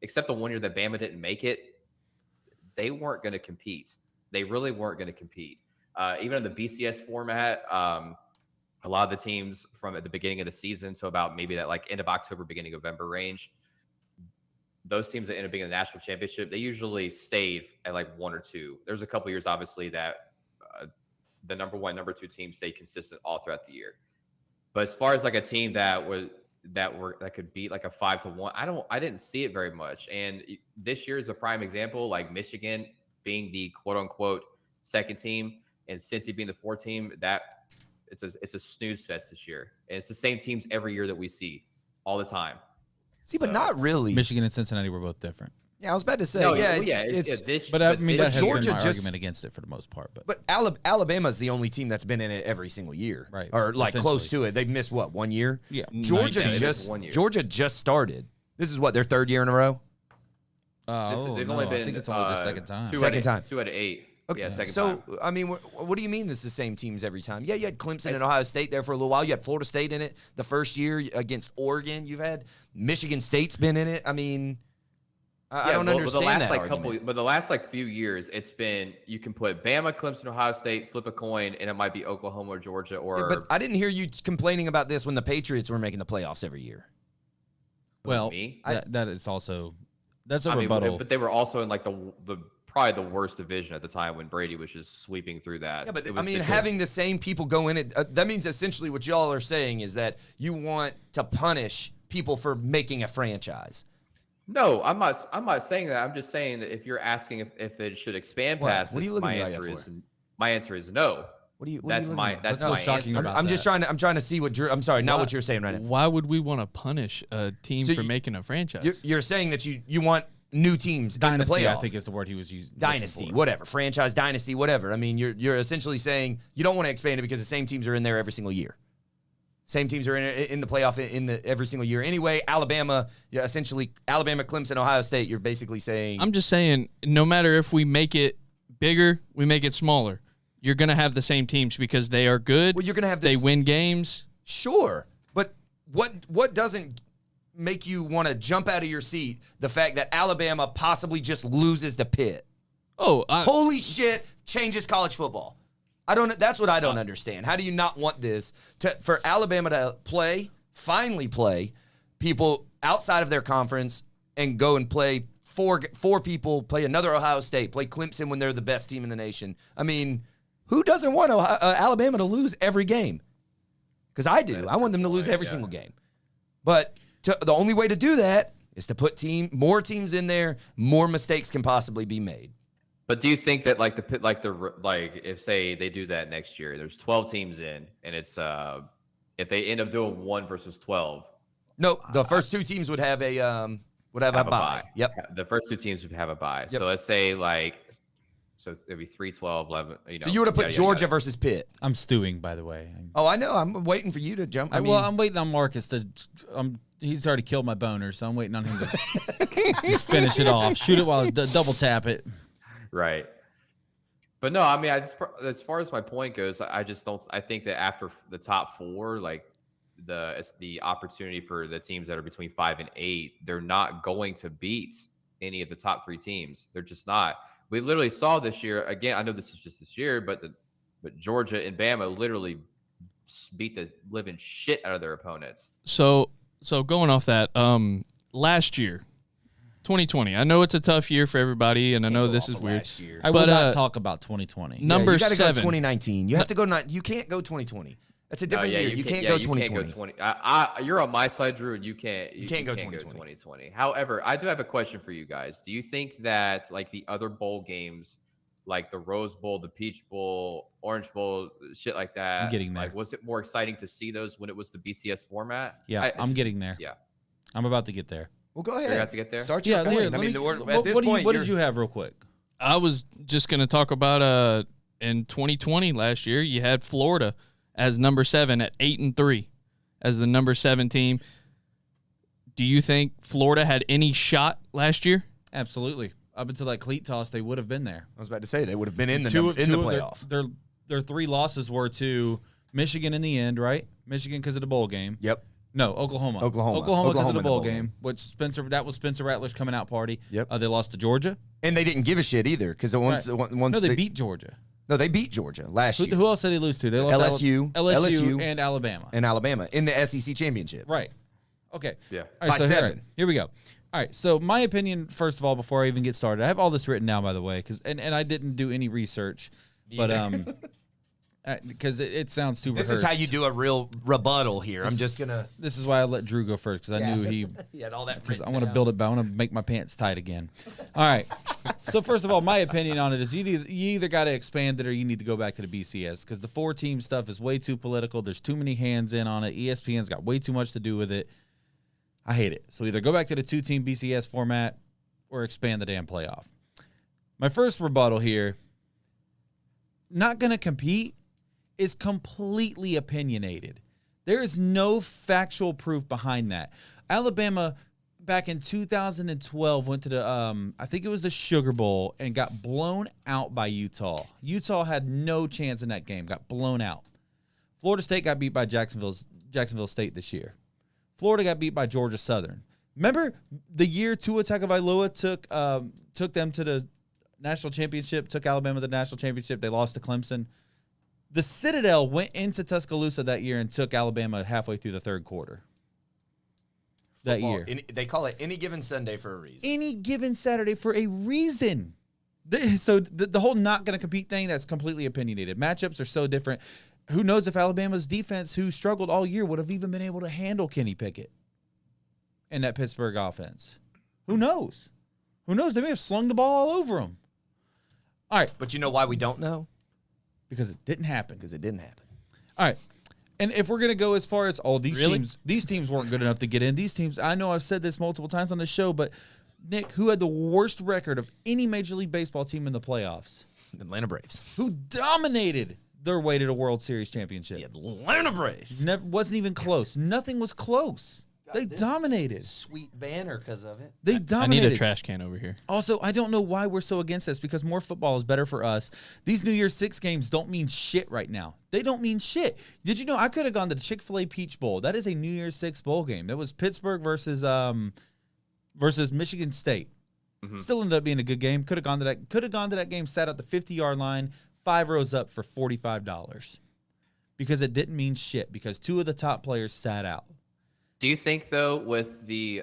except the one year that Bama didn't make it, they weren't going to compete. They really weren't going to compete. Even in the BCS format, a lot of the teams from at the beginning of the season, so about maybe that end of October, beginning of November range, those teams that end up being in the national championship, they usually stayed at 1 or 2. There's a couple years, obviously, that the number 1, number 2 team stayed consistent all throughout the year. But as far as a team that could beat a 5-1, I didn't see it very much. And this year is a prime example, Michigan being the quote unquote 2nd team and Cincy being the 4th team. That it's a snooze fest this year. And it's the same teams every year that we see all the time. See, but not really. Michigan and Cincinnati were both different. Yeah, I was about to say. No, it's but I mean, that has Georgia been my just argument against it for the most part. But Alabama's the only team that's been in it every single year, right? Or close to it. They've missed 1 year? Yeah, Georgia just started. This is their 3rd year in a row. They've only been. I think it's only their 2nd time. 2nd time. 2 out of 8. Okay, yeah, 2nd time. So I mean, what do you mean this is the same teams every time? Yeah, you had Clemson and Ohio State there for a little while. You had Florida State in it the first year against Oregon. You've had Michigan State's been in it. I mean, I don't understand that argument. But the last few years, it's been you can put Bama, Clemson, Ohio State, flip a coin, and it might be Oklahoma or Georgia or. Yeah, but I didn't hear you complaining about this when the Patriots were making the playoffs every year. Well, that is also that's a rebuttal. But they were also in the probably the worst division at the time when Brady was just sweeping through that. Yeah, but I mean, having the same people go in it, that means essentially what y'all are saying is that you want to punish people for making a franchise. No, I'm not saying that. I'm just saying that if you're asking if it should expand past this, my answer is no. What do you? That's my shocking answer. about I'm just trying to see what Drew. I'm sorry, not what you're saying right now. Why would we want to punish a team for making a franchise? You're saying that you want new teams dynasty, in the playoffs. I think is the word he was using. Dynasty, whatever, franchise, dynasty, whatever. I mean, you're essentially saying you don't want to expand it because the same teams are in there every single year. Same teams are in the playoff every single year. Anyway, Alabama, essentially Alabama, Clemson, Ohio State. You're basically saying. I'm just saying, no matter if we make it bigger, we make it smaller, you're gonna have the same teams because they are good. Well, you're gonna have this, they win games. Sure, but what doesn't make you want to jump out of your seat? The fact that Alabama possibly just loses to Pitt. Oh, holy shit! Changes college football. That's what I don't understand. How do you not want this for Alabama to finally play people outside of their conference and go and play four people, play another Ohio State, play Clemson when they're the best team in the nation? I mean, who doesn't want Alabama to lose every game? Because I do. I want them to lose every single game. But the only way to do that is to put more teams in there. More mistakes can possibly be made. But do you think that if say they do that next year, there's 12 teams in, and it's if they end up doing 1 versus 12? No, the first 2 teams would have a bye. Yep. The first 2 teams would have a bye. Yep. So let's say so it'd be 3, 12, 11. So you would have put Georgia versus Pitt. I'm stewing, by the way. Oh, I know. I'm waiting for you to jump. I'm waiting on Marcus to. He's already killed my boner, so I'm waiting on him to just finish it off. Shoot it while I double tap it. Right. But no, I mean, as far as my point goes, I just don't. I think that after the top 4, the opportunity for the teams that are between 5 and 8, they're not going to beat any of the top 3 teams. They're just not. We literally saw this year again. I know this is just this year, but Georgia and Bama literally beat the living shit out of their opponents. So going off that, last year, 2020. I know it's a tough year for everybody, and I know this is weird. I will not talk about 2020. Number you gotta 7. go 2019. You have to go. You can't go 2020. That's a different year. You can't go 2020. You're on my side, Drew, and you can't go go 2020. 2020. However, I do have a question for you guys. Do you think that like the other bowl games, like the Rose Bowl, the Peach Bowl, Orange Bowl, shit like that, I'm getting there. Like, was it more exciting to see those when it was the BCS format? Yeah, I'm getting there. Yeah, I'm about to get there. Well, go ahead. You're about to get there. Start your point. I mean, at this point, what did you have, real quick? I was just going to talk about in 2020 last year, you had Florida as number 7 at 8-3 as the number 7 team. Do you think Florida had any shot last year? Absolutely. Up until that cleat toss, they would have been there. I was about to say they would have been in the playoff. Their 3 losses were to Michigan in the end, right? Michigan because of the bowl game. Yep. No, Oklahoma because of the bowl game, which that was Spencer Rattler's coming out party. Yep. They lost to Georgia. And they didn't give a shit either because once they beat Georgia. No, they beat Georgia last year. Who else did they lose to? They lost LSU and Alabama. And Alabama in the SEC championship. Right. Okay. Yeah. All right, By 7. Here we go. All right. So my opinion, first of all, before I even get started, I have all this written down, by the way, and I didn't do any research, but because it sounds too rehearsed. This is how you do a real rebuttal here. I'm just gonna. This is why I let Drew go first because I knew he had all that. Because I want to build it, but I want to make my pants tight again. All right. So first of all, my opinion on it is you either got to expand it or you need to go back to the BCS because the 4-team stuff is way too political. There's too many hands in on it. ESPN's got way too much to do with it. I hate it. So either go back to the 2-team BCS format or expand the damn playoff. My first rebuttal here, not going to compete, is completely opinionated. There is no factual proof behind that. Alabama, back in 2012, went to the, I think it was the Sugar Bowl, and got blown out by Utah. Utah had no chance in that game, got blown out. Florida State got beat by Jacksonville State this year. Florida got beat by Georgia Southern. Remember the year Tua Tagovailoa took them to the national championship, took Alabama to the national championship. They lost to Clemson. The Citadel went into Tuscaloosa that year and took Alabama halfway through the third quarter. That year. They call it any given Sunday for a reason. Any given Saturday for a reason. So the whole not going to compete thing, that's completely opinionated. Matchups are so different. Who knows if Alabama's defense, who struggled all year, would have even been able to handle Kenny Pickett and that Pittsburgh offense. Who knows? Who knows? They may have slung the ball all over them. All right. But you know why we don't know? Because it didn't happen. All right. And if we're going to go as far as, these teams weren't good enough to get in. These teams, I know I've said this multiple times on the show, but Nick, who had the worst record of any Major League Baseball team in the playoffs? The Atlanta Braves. Who dominated their way to the World Series championship? The Atlanta Braves. Wasn't even close. Nothing was close. They dominated. Sweet banner because of it. They dominated. I need a trash can over here. Also, I don't know why we're so against this because more football is better for us. These New Year's 6 games don't mean shit right now. They don't mean shit. Did you know I could have gone to the Chick-fil-A Peach Bowl? That is a New Year's 6 bowl game. That was Pittsburgh versus Michigan State. Mm-hmm. Still ended up being a good game. Could have gone to that game, sat at the 50-yard line, 5 rows up for $45. Because it didn't mean shit because 2 of the top players sat out. Do you think though, with the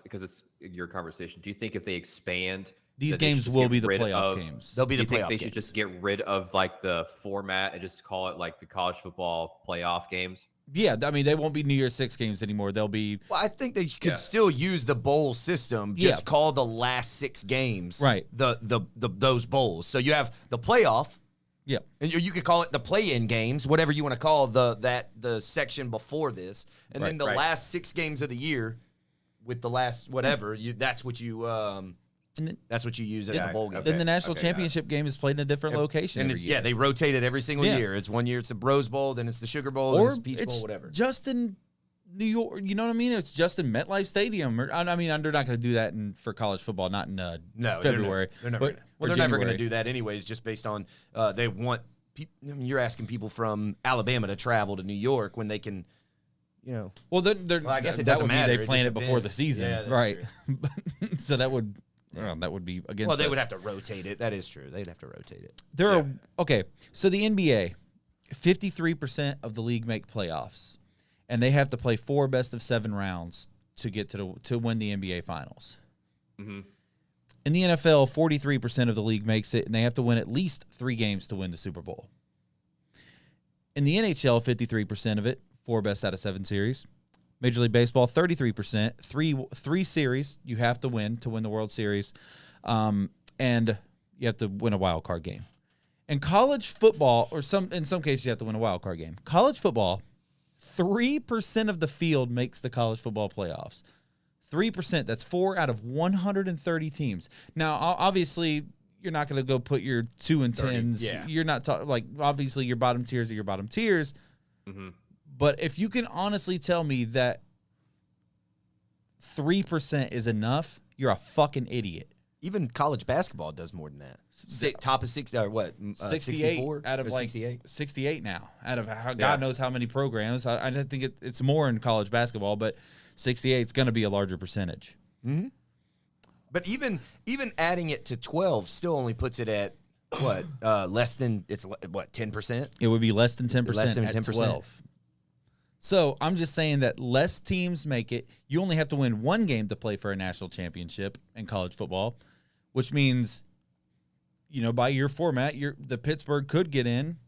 because it's your conversation, do you think if they expand these games will be the playoff games? They'll be the playoff games. They should just get rid of like the format and just call it like the college football playoff games? Yeah, I mean they won't be New Year's 6 games anymore. They'll be. Well, I think they could still use the bowl system. Just call the last 6 games right. Those bowls. So you have the playoff. Yeah, and you could call it the play-in games, whatever you want to call the section before this, and then the last 6 games of the year, with the last whatever that's what you use as the bowl game. Then the national championship game is played in a different location and every year. Yeah, they rotate it every single year. It's one year it's the Rose Bowl, then it's the Sugar Bowl, then it's the Peach Bowl, whatever. Just in New York, you know what I mean? It's just in MetLife Stadium. They're not going to do that for college football, not in February. They're never going to do that anyways, just based on they want people. I mean, you're asking people from Alabama to travel to New York when they can, Well, I guess it doesn't matter. They plan it before the season, right? So that would be against. Well, they would have to rotate it. That is true. They'd have to rotate it. So the NBA. 53% of the league make playoffs, and they have to play 4 best-of-7 rounds to get to win the NBA Finals. Mm-hmm. In the NFL, 43% of the league makes it, and they have to win at least 3 games to win the Super Bowl. In the NHL, 53% of it, 4 best out of 7 series. Major League Baseball, 33%, three series you have to win the World Series, and you have to win a wild card game. In college football, in some cases you have to win a wild card game. College football, 3% of the field makes the college football playoffs. 3%, that's 4 out of 130 teams. Now, obviously, you're not going to go put your 2 and 10s. Yeah. You're not obviously your bottom tiers are your bottom tiers. Mm-hmm. But if you can honestly tell me that 3% is enough, you're a fucking idiot. Even college basketball does more than that. Top of 60 or what? 64 out of 68. 68 now. Out of Yeah. God knows how many programs. I don't think it's more in college basketball, but 68 is going to be a larger percentage. Mm-hmm. But even adding it to 12 still only puts it at what? Less than 10%? It would be less than 10%. Less than at 10%. 12. So I'm just saying that less teams make it. You only have to win 1 game to play for a national championship in college football, which means, by your format, the Pittsburgh could get in.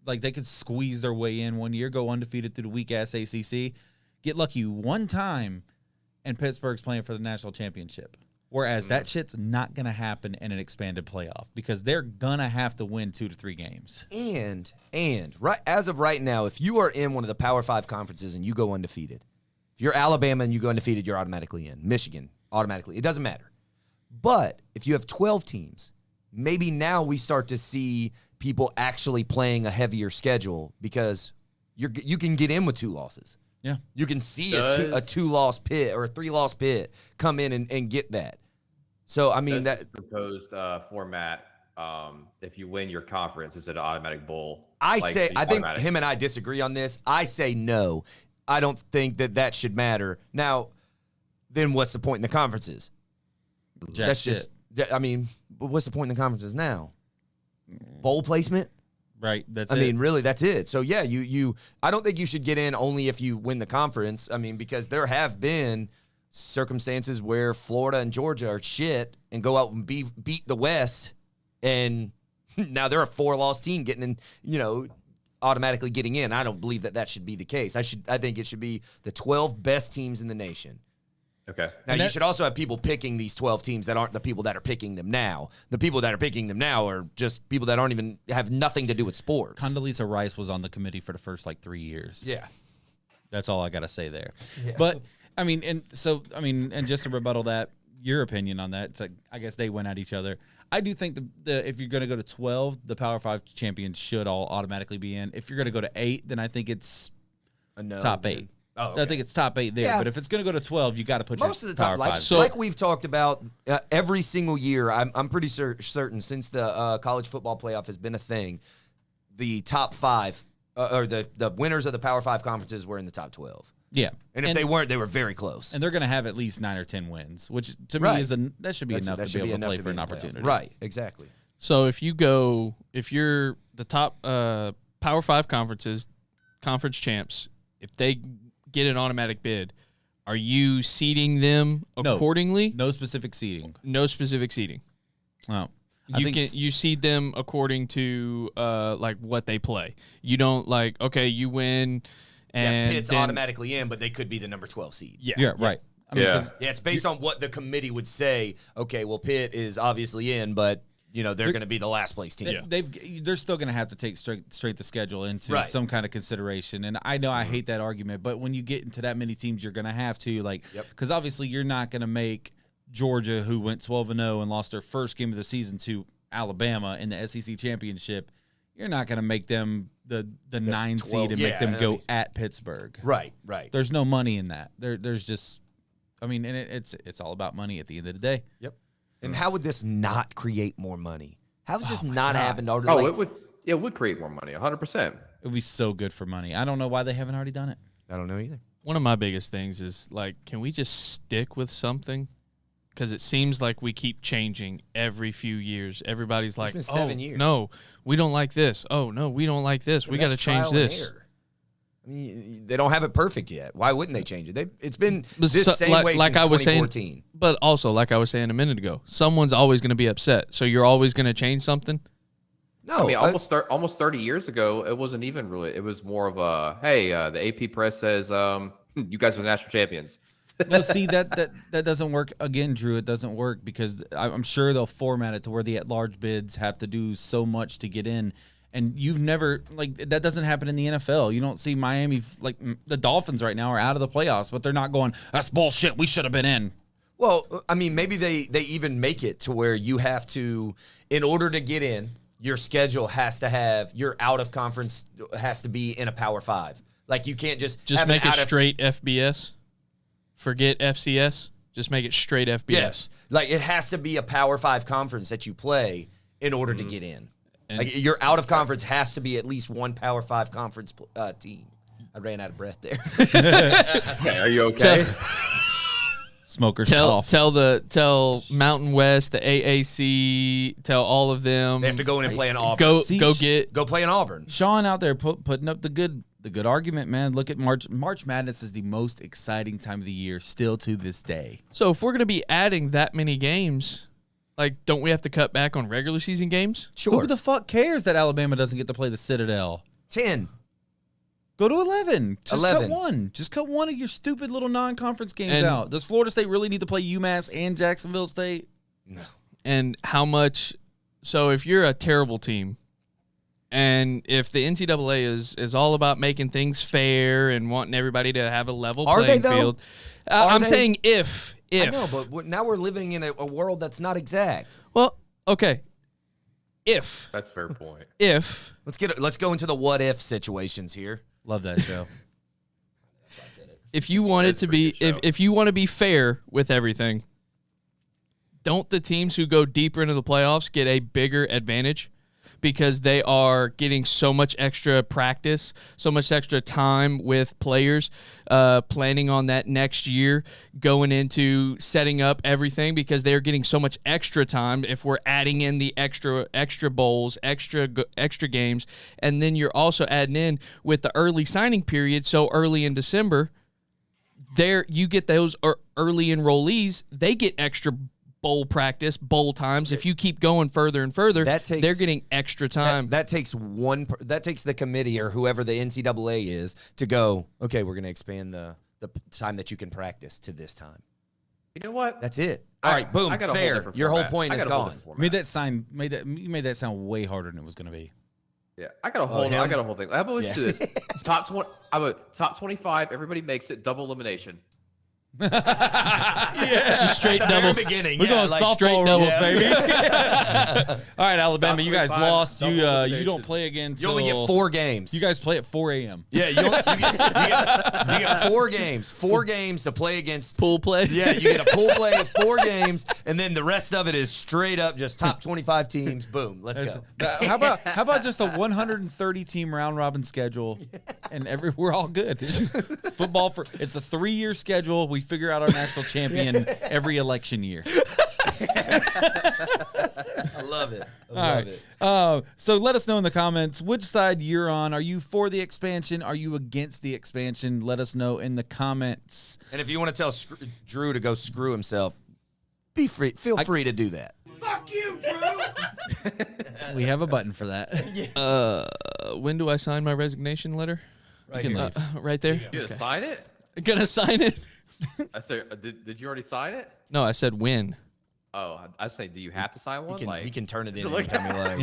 Like, they could squeeze their way in one year, go undefeated through the weak-ass ACC, get lucky one time, and Pittsburgh's playing for the national championship. Whereas that shit's not going to happen in an expanded playoff because they're going to have to win 2 to 3 games. And right as of right now, if you are in one of the Power 5 conferences and you go undefeated, if you're Alabama and you go undefeated, you're automatically in. Michigan, automatically. It doesn't matter. But if you have 12 teams, maybe now we start to see people actually playing a heavier schedule because you can get in with 2 losses. Yeah. You can see a 2-loss pit or a 3-loss pit come in and get that. So, I mean, that proposed format, if you win your conference, is it an automatic bowl? I think automatic. him and I disagree on this. I say no. I don't think that should matter. Now, then what's the point in the conferences? That's just, I mean, what's the point in the conferences now? Bowl placement? Right. That's I it. mean, really, that's it. So, yeah, I don't think you should get in only if you win the conference. I mean, because there have been circumstances where Florida and Georgia are shit and go out and beat the West, and now they're a 4-loss team getting in, automatically getting in. I don't believe that should be the case. I think it should be the 12 best teams in the nation. Okay. Now, you should also have people picking these 12 teams that aren't the people that are picking them now. The people that are picking them now are just people that have nothing to do with sports. Condoleezza Rice was on the committee for the first 3 years. Yeah. That's all I got to say there. Yeah. But and just to rebuttal that, your opinion on that, it's like, I guess they went at each other. I do think if you're going to go to 12, the Power 5 champions should all automatically be in. If you're going to go to 8, then I think it's top 8. Oh, okay. I think it's top 8 there. Yeah. But if it's going to go to 12, you got to put most your of the Power time, 5. like we've talked about every single year, I'm pretty certain since the college football playoff has been a thing, the top 5 or the winners of the Power 5 conferences were in the top 12. Yeah. And if they weren't, they were very close. And they're going to have at least 9 or 10 wins, which to Right. me that should be enough to be able to play for an opportunity. Right, exactly. So if you're the top Power 5 conference champs, if they get an automatic bid, are you seeding them accordingly? No specific seeding. No specific seeding. Oh. You seed them according to what they play. You don't you win and Pitt's automatically in, but they could be the number 12 seed. Yeah, right. I mean, Yeah. Yeah, it's based on what the committee would say. Okay, well, Pitt is obviously in, but they're going to be the last place team. they're still going to have to take straight the schedule into some kind of consideration. And I know I hate that argument, but when you get into that many teams, you're going to have to because obviously you're not going to make Georgia, who went 12-0 and lost their first game of the season to Alabama in the SEC championship. You're not going to make them the 9 seed and make them go at Pittsburgh. Right. There's no money in that. There's just, and it's all about money at the end of the day. Yep. And how would this not create more money? How has this not happened already? It would create more money, 100%. It would be so good for money. I don't know why they haven't already done it. I don't know either. One of my biggest things is can we just stick with something? because it seems like we keep changing every few years. Everybody's like, been 7 years. No, we don't like this. Oh, no, we don't like this. But We got to that's change trial and this. error. I mean, they don't have it perfect yet. Why wouldn't they change it? It's been But this same way since I was saying, 2014. but also, like I was saying a minute ago, someone's always going to be upset. So you're always going to change something? No, I mean, almost 30 years ago, it wasn't even really. It was more of a, hey, the AP press says you guys are national champions. No, see that doesn't work again, Drew. It doesn't work because I'm sure they'll format it to where the at-large bids have to do so much to get in, and you've never that doesn't happen in the NFL. You don't see Miami the Dolphins right now are out of the playoffs, but they're not going. That's bullshit. We should have been in. Well, I mean, maybe they even make it to where you have to, in order to get in, your schedule has to have your out of conference has to be in a Power 5. Like you can't just have make an it straight FBS. Forget FCS. Just make it straight FBS. Yes, like it has to be a Power 5 conference that you play in order to get in. And like your out of conference has to be at least one Power 5 conference team. I ran out of breath there. Okay, are you okay? Smokers Tell cough. tell Mountain West, the AAC, tell all of them. They have to go in and play in Auburn. Go play in Auburn. Sean out there putting up the good argument, man. Look at March Madness is the most exciting time of the year still to this day. So if we're going to be adding that many games, don't we have to cut back on regular season games? Sure. Who the fuck cares that Alabama doesn't get to play the Citadel? 10. Go to 11. Just 11. cut one. Just cut one of your stupid little non-conference games And- out. Does Florida State really need to play UMass and Jacksonville State? No. And how much? So if you're a terrible team, and if the NCAA is all about making things fair and wanting everybody to have a level Are they, playing though? field, Are I'm they? saying if. I know, but now we're living in a world that's not exact. Well, okay. If That's a fair point. Let's go into the what if situations here. Love that show. if you want it That's a to pretty be good show. if you want to be fair with everything, don't the teams who go deeper into the playoffs get a bigger advantage because they are getting so much extra practice, so much extra time with players, planning on that next year, going into setting up everything because they're getting so much extra time if we're adding in the extra bowls, extra games, and then you're also adding in with the early signing period so early in December, there you get those early enrollees, they get extra bowl practice, bowl times. If you keep going further and further, they're getting extra time. That takes the committee or whoever the NCAA is to go, okay, we're going to expand the time that you can practice to this time. You know what? That's it. All right, boom, I got a whole fair. different Your whole format. point I is got a whole gone. different format. You made that sound way harder than it was going to be. Yeah, I got a whole thing. How about we just do this? Top 20. Top 25. Everybody makes it double elimination. Just straight double. Beginning. We're going like softball rules, baby. Yeah. All right, Alabama, you guys 25, lost. double You elimination. don't play again. You only get 4 games. You guys play at 4 a.m. Yeah, you get 4 games. 4 games to play against. Pool play. Yeah, you get a pool play of 4 games, and then the rest of it is straight up just top 25 teams. Boom, let's go. How about just a 130 team round robin schedule, and we're all good. Football it's a 3-year schedule. We figure out our national champion every election year. I love it. I love it. So let us know in the comments which side you're on. Are you for the expansion? Are you against the expansion? Let us know in the comments. And if you want to tell Drew to go screw himself, be free. Feel free to do that. Fuck you, Drew! We have a button for that. When do I sign my resignation letter? Right here. Right there. You gonna sign it? Gonna sign it? I said, did you already sign it? No, I said when. Oh, I say, do you have to sign one? He can turn it in anytime he likes.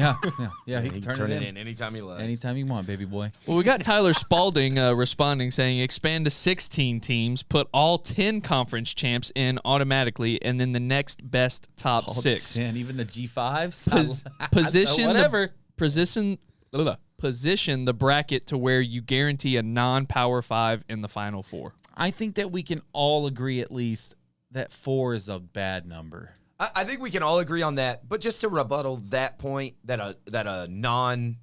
Yeah. He can turn it in anytime he likes. anytime you want, baby boy. Well, we got Tyler Spalding responding saying expand to 16 teams, put all 10 conference champs in automatically, and then the next best top 6. And even the G5s. Position whatever. Position the bracket to where you guarantee a non-power 5 in the final 4. I think that we can all agree at least that 4 is a bad number. I think we can all agree on that. But just to rebuttal that point, that a non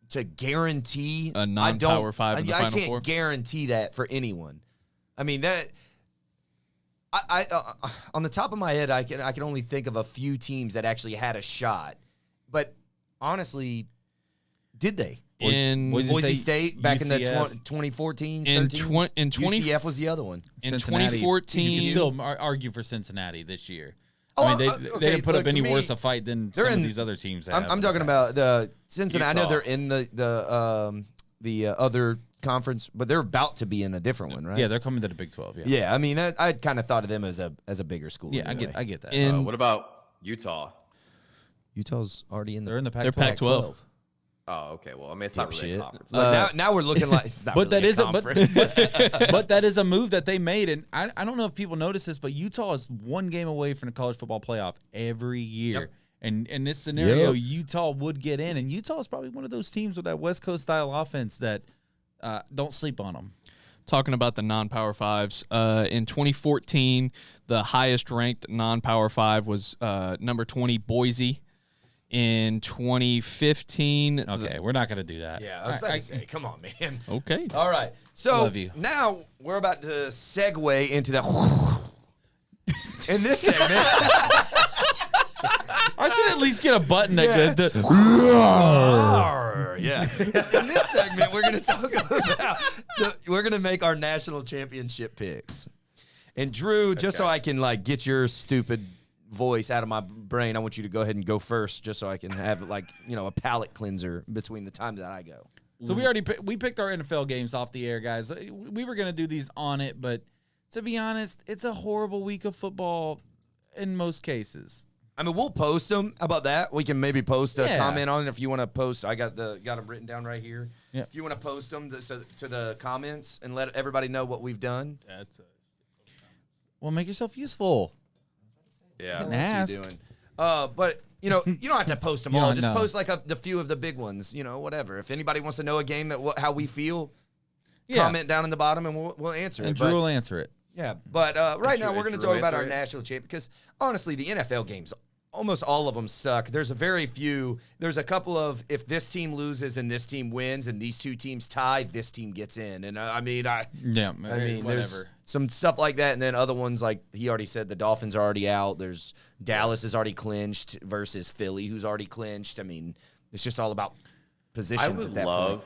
to guarantee A non-power 5 in the I final can't 4? guarantee that for anyone. I mean that On the top of my head, I can only think of a few teams that actually had a shot. But honestly, did they? Boise State back in the 2014, 13. UCF was the other one. In Cincinnati. 2014, You can still argue for Cincinnati this year. Oh, I mean, okay, they didn't put up look, any to me, worse a fight than some of these other teams. I'm talking about the Cincinnati. I know they're in the other conference, but they're about to be in a different one, right? Yeah, they're coming to the Big 12. Yeah, Yeah, I mean, I kind of thought of them as a bigger school. yeah, anyway. I get that. What about Utah? Utah's already in They're in the they're Pac-12. Pac-12. Oh, okay. Well, I mean, it's not really a conference. Look, now we're looking like it's not But really that is a conference. but that is a move that they made, and I don't know if people notice this, but Utah is one game away from the college football playoff every year. Yep. And in this scenario, Yep. Utah would get in, and Utah is probably one of those teams with that West Coast style offense that don't sleep on them. Talking about the non-power fives, in 2014, the highest ranked non-power five was number 20 Boise. In 2015, Okay, we're not going to do that. Yeah, I was about to say, come on, man. okay. All right, so Love you. now we're about to segue into the in this segment. I should at least get a button that Yeah. In this segment, we're going to talk about we're going to make our national championship picks. And Drew, just so I can like get your stupid voice out of my brain, I want you to go ahead and go first, just so I can have like a palate cleanser between the times that I go. So we picked our NFL games off the air, guys. We were going to do these on it, but to be honest, it's a horrible week of football in most cases. I mean, we'll post them. How about that? We can maybe post a Yeah. comment on it if you want to post. I got them written down right here. Yeah. If you want to post them to the comments and let everybody know what we've done. Well, make yourself useful. Yeah. Can ask. You doing? But you don't have to post them You all. don't Just know. post like the few of the big ones. Whatever. If anybody wants to know a game how we feel, Yeah. comment down in the bottom and we'll answer And it. Drew But- will answer it. yeah, but right now we're going to Drew talk about our answer it. national champ because honestly, the NFL games, almost all of them suck. There's a couple of if this team loses and this team wins and these two teams tie, this team gets in. And Yeah, there's whatever. some stuff like that, and then other ones like he already said the Dolphins are already out. There's Dallas is already clinched versus Philly, who's already clinched. I mean, it's just all about positions at that point.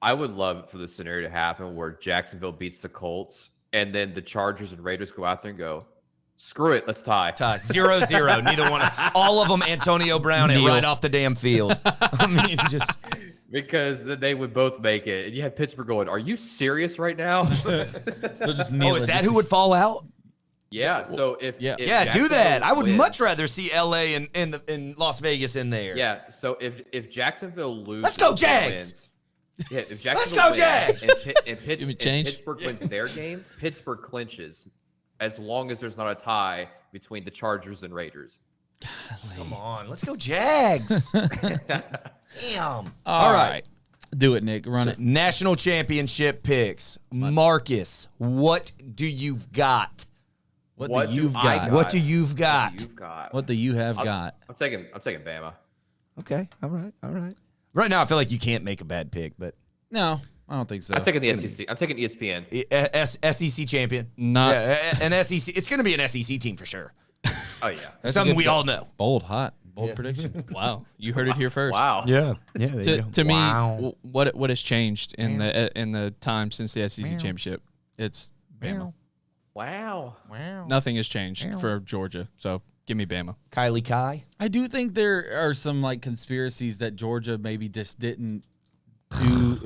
I would love for the scenario to happen where Jacksonville beats the Colts and then the Chargers and Raiders go out there and go, screw it, let's tie. 0-0. Neither one. All of them Antonio Brown and right off the damn field. I mean, just Because then they would both make it. And you have Pittsburgh going, are you serious right now? They'll just kneel is it. that who would fall out? Yeah. So if Yeah. if Yeah, do that. Jacksonville I would wins- much rather see LA and Las Vegas in there. Yeah. So if Jacksonville loses, Let's go, and Jags! wins- yeah. If Jacksonville go, wins Jags! And change. Pittsburgh wins their game, Pittsburgh clinches, as long as there's not a tie between the Chargers and Raiders. Come on, let's go Jags. Damn. All right. Do it, Nick. Run So, it. national championship picks. Marcus, what do you've got? What do you've I got? What do you've got? What do you've got? What do you have got? I'm taking Bama. Okay, all right. Right now, I feel like you can't make a bad pick, but No, I don't think so. I'm taking the SEC. I'm taking ESPN. SEC champion. Not an SEC. It's going to be an SEC team for sure. Oh yeah. That's a Something good we pick. all know. Bold prediction. wow. You heard it here first. Wow. Yeah. There To me, what has changed in the time since the SEC championship? It's Bama. Wow. Nothing has changed for Georgia. So give me Bama. Kylie Kai. I do think there are some like conspiracies that Georgia maybe just didn't do.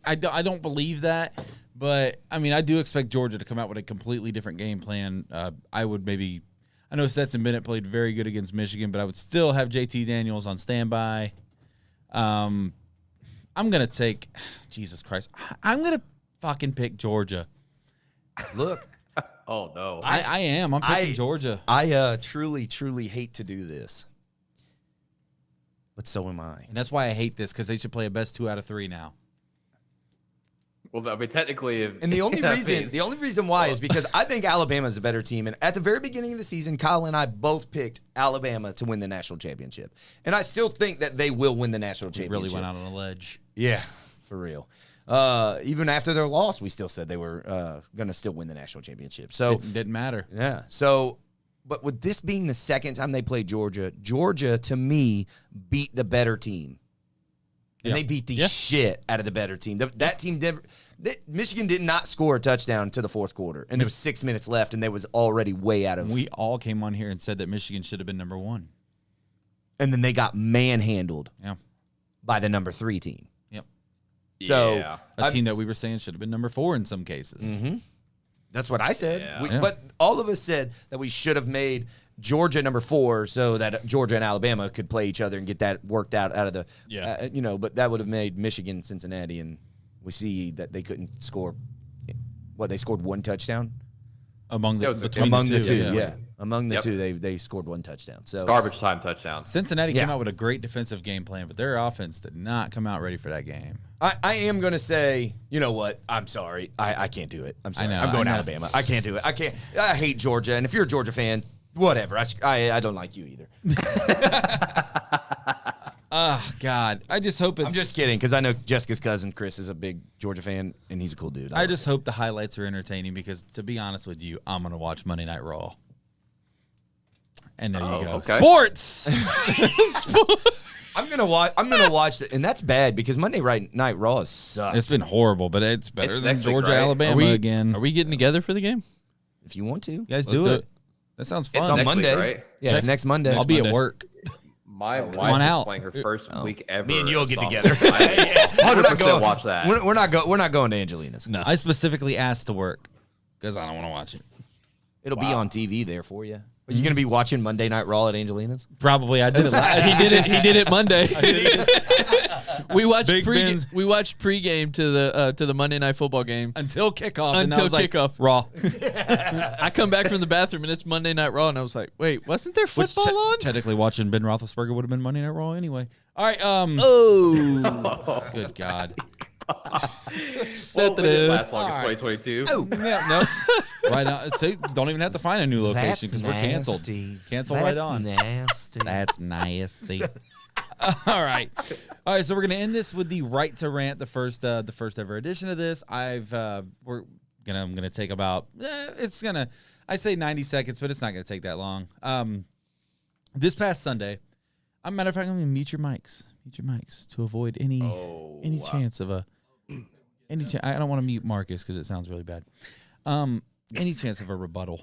I don't believe that, but I mean I do expect Georgia to come out with a completely different game plan. I would maybe. I know Stetson Bennett played very good against Michigan, but I would still have JT Daniels on standby. I'm gonna take. Jesus Christ, I'm gonna fucking pick Georgia. Look, Oh no. I am. I'm picking Georgia. I truly hate to do this, but so am I. And that's why I hate this, because they should play a best 2 out of 3 now. Well, I mean, technically, if, And the only I reason, mean, the only reason why is because I think Alabama is a better team. And at the very beginning of the season, Kyle and I both picked Alabama to win the national championship, and I still think that they will win the national championship. Really went out on a ledge. Yeah, for real. Even after their loss, we still said they were going to still win the national championship. So It didn't matter. yeah. So, but with this being the second time they played Georgia, Georgia to me beat the better team. And they beat the shit out of the better team. That team Michigan did not score a touchdown to the fourth quarter, and there was 6 minutes left, and they was already way out of. We all came on here and said that Michigan should have been number 1. And then they got manhandled by the number 3 team. Yep. So A team that we were saying should have been number 4 in some cases. Mm-hmm. That's what I said. Yeah. But all of us said that we should have made Georgia number 4 so that Georgia and Alabama could play each other and get that worked out of the, but that would have made Michigan, Cincinnati, and we see that they couldn't score. They scored 1 touchdown? Among the two. Yeah. Among the two, they scored 1 touchdown. So Garbage time touchdown. Cincinnati came out with a great defensive game plan, but their offense did not come out ready for that game. I am going to say, you know what? I'm sorry. I can't do it. I'm sorry. I'm going to Alabama. I can't do it. I can't. I hate Georgia. And if you're a Georgia fan, whatever. I don't like you either. Oh, God. I just hope it's... I'm just kidding, because I know Jessica's cousin, Chris, is a big Georgia fan, and he's a cool dude. I just hope the highlights are entertaining because, to be honest with you, I'm going to watch Monday Night Raw. And there you go. Okay. Sports! I'm gonna watch it, and that's bad because Monday Night Raw sucks. It's been horrible, but it's better It's than next week, Georgia, right? Alabama again. Are we getting together for the game? If you want to, You guys Let's do do it. it. That sounds fun. it's on next week, Monday. right? Yeah, it's next Monday. I'll be Monday. at work. My wife on is out. playing her first week ever. Me and you'll of get softball. together. I 100% watch that. We're not going to Angelina's. No. I specifically asked to work because I don't want to watch it. It'll be on TV there for you. Are you gonna be watching Monday Night Raw at Angelina's? Probably. I did it last. He did it Monday. we watched Big Ben's- pregame to the Monday Night Football game. Until kickoff. and I Until was like, kickoff. Raw. I come back from the bathroom and it's Monday Night Raw, and I was like, "Wait, wasn't there Which football on?" technically watching Ben Roethlisberger would have been Monday Night Raw anyway. All right. Oh, Good God. Well, it didn't last long. It's 2022. Yeah, no. Right now, see, don't even have to find a new location because we're canceled. Cancel right on. Nasty. That's nasty. All right. So we're gonna end this with the right to rant, the first ever edition of this. I'm gonna take about I say 90 seconds, but it's not gonna take that long. This past Sunday, matter of fact, I'm gonna mute your mics to avoid any chance of I don't want to mute Marcus because it sounds really bad. Any chance of a rebuttal.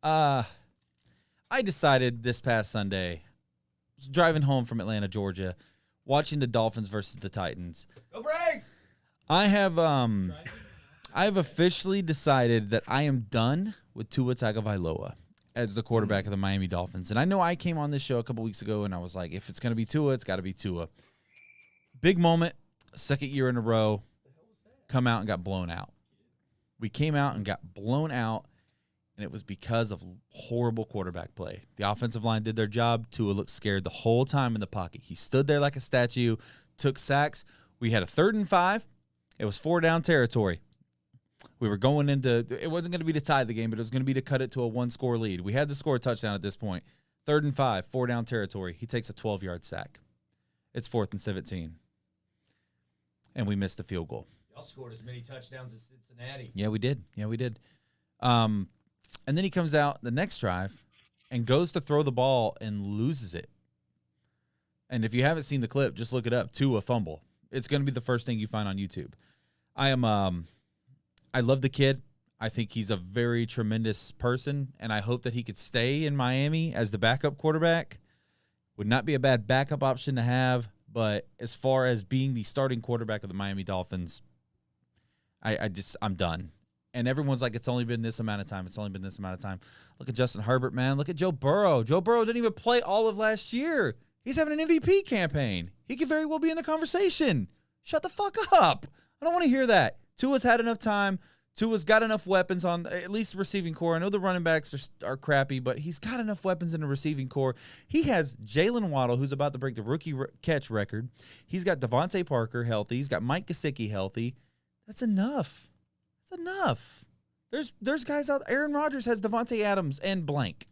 I decided this past Sunday, was driving home from Atlanta, Georgia, watching the Dolphins versus the Titans. Go Braves! I have officially decided that I am done with Tua Tagovailoa as the quarterback of the Miami Dolphins. And I know I came on this show a couple weeks ago and I was like, if it's going to be Tua, it's got to be Tua. Big moment, second year in a row, come out and got blown out. We came out and got blown out, and it was because of horrible quarterback play. The offensive line did their job. Tua looked scared the whole time in the pocket. He stood there like a statue, took sacks. We had a 3rd and 5. It was 4-down territory. We were going into – it wasn't going to be to tie the game, but it was going to be to cut it to a 1-score lead. We had to score a touchdown at this point. 3rd and 5, 4-down territory. He takes a 12-yard sack. It's 4th and 17. And we missed the field goal. Y'all scored as many touchdowns as Cincinnati. Yeah, we did. And then he comes out the next drive and goes to throw the ball and loses it. And if you haven't seen the clip, just look it up. Tua fumble. It's going to be the first thing you find on YouTube. I love the kid. I think he's a very tremendous person, and I hope that he could stay in Miami as the backup quarterback. Would not be a bad backup option to have, but as far as being the starting quarterback of the Miami Dolphins, I'm done. And everyone's like, it's only been this amount of time. Look at Justin Herbert, man. Look at Joe Burrow. Joe Burrow didn't even play all of last year. He's having an MVP campaign. He could very well be in the conversation. Shut the fuck up. I don't want to hear that. Tua's had enough time. Tua's got enough weapons on at least the receiving core. I know the running backs are crappy, but he's got enough weapons in the receiving core. He has Jalen Waddle, who's about to break the rookie catch record. He's got Devontae Parker healthy. He's got Mike Gesicki healthy. That's enough. That's enough. There's guys out. Aaron Rodgers has Devontae Adams and blank.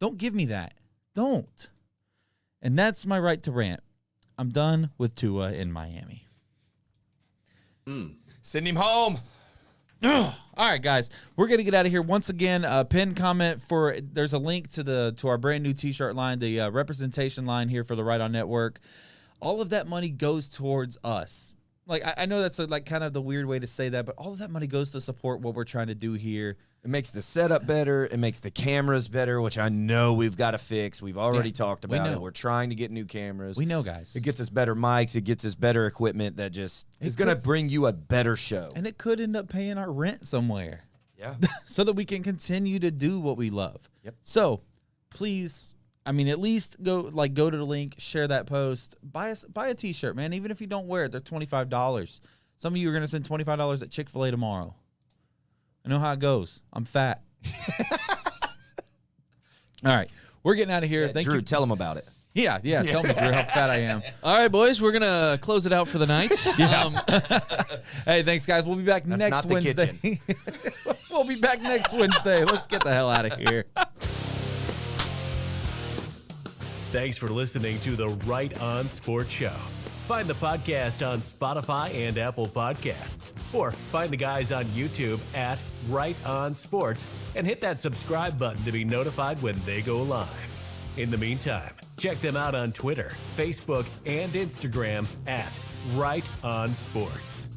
Don't give me that. Don't. And that's my right to rant. I'm done with Tua in Miami. Send him home. All right, guys, we're gonna get out of here once again. Pin comment for there's a link to our brand new T-shirt line, the representation line here for the Right On Network. All of that money goes towards us. Like I know that's like kind of the weird way to say that, but all of that money goes to support what we're trying to do here. It makes the setup better. It makes the cameras better, which I know we've got to fix. We've already talked about it. We're trying to get new cameras. We know, guys. It gets us better mics. It gets us better equipment that just is going to bring you a better show. And it could end up paying our rent somewhere. Yeah. So that we can continue to do what we love. Yep. So please, I mean, at least go to the link, share that post, buy a T-shirt, man. Even if you don't wear it, they're $25. Some of you are going to spend $25 at Chick-fil-A tomorrow. I know how it goes. I'm fat. All right. We're getting out of here. Thank Drew, you. tell them about it. Yeah. Tell me, Drew, how fat I am. All right, boys, we're gonna close it out for the night. Hey, thanks, guys. We'll be back next not the Wednesday. We'll be back next Wednesday. Let's get the hell out of here. Thanks for listening to the Right On Sports Show. Find the podcast on Spotify and Apple Podcasts. Or find the guys on YouTube at Right On Sports and hit that subscribe button to be notified when they go live. In the meantime, check them out on Twitter, Facebook, and Instagram at Right On Sports.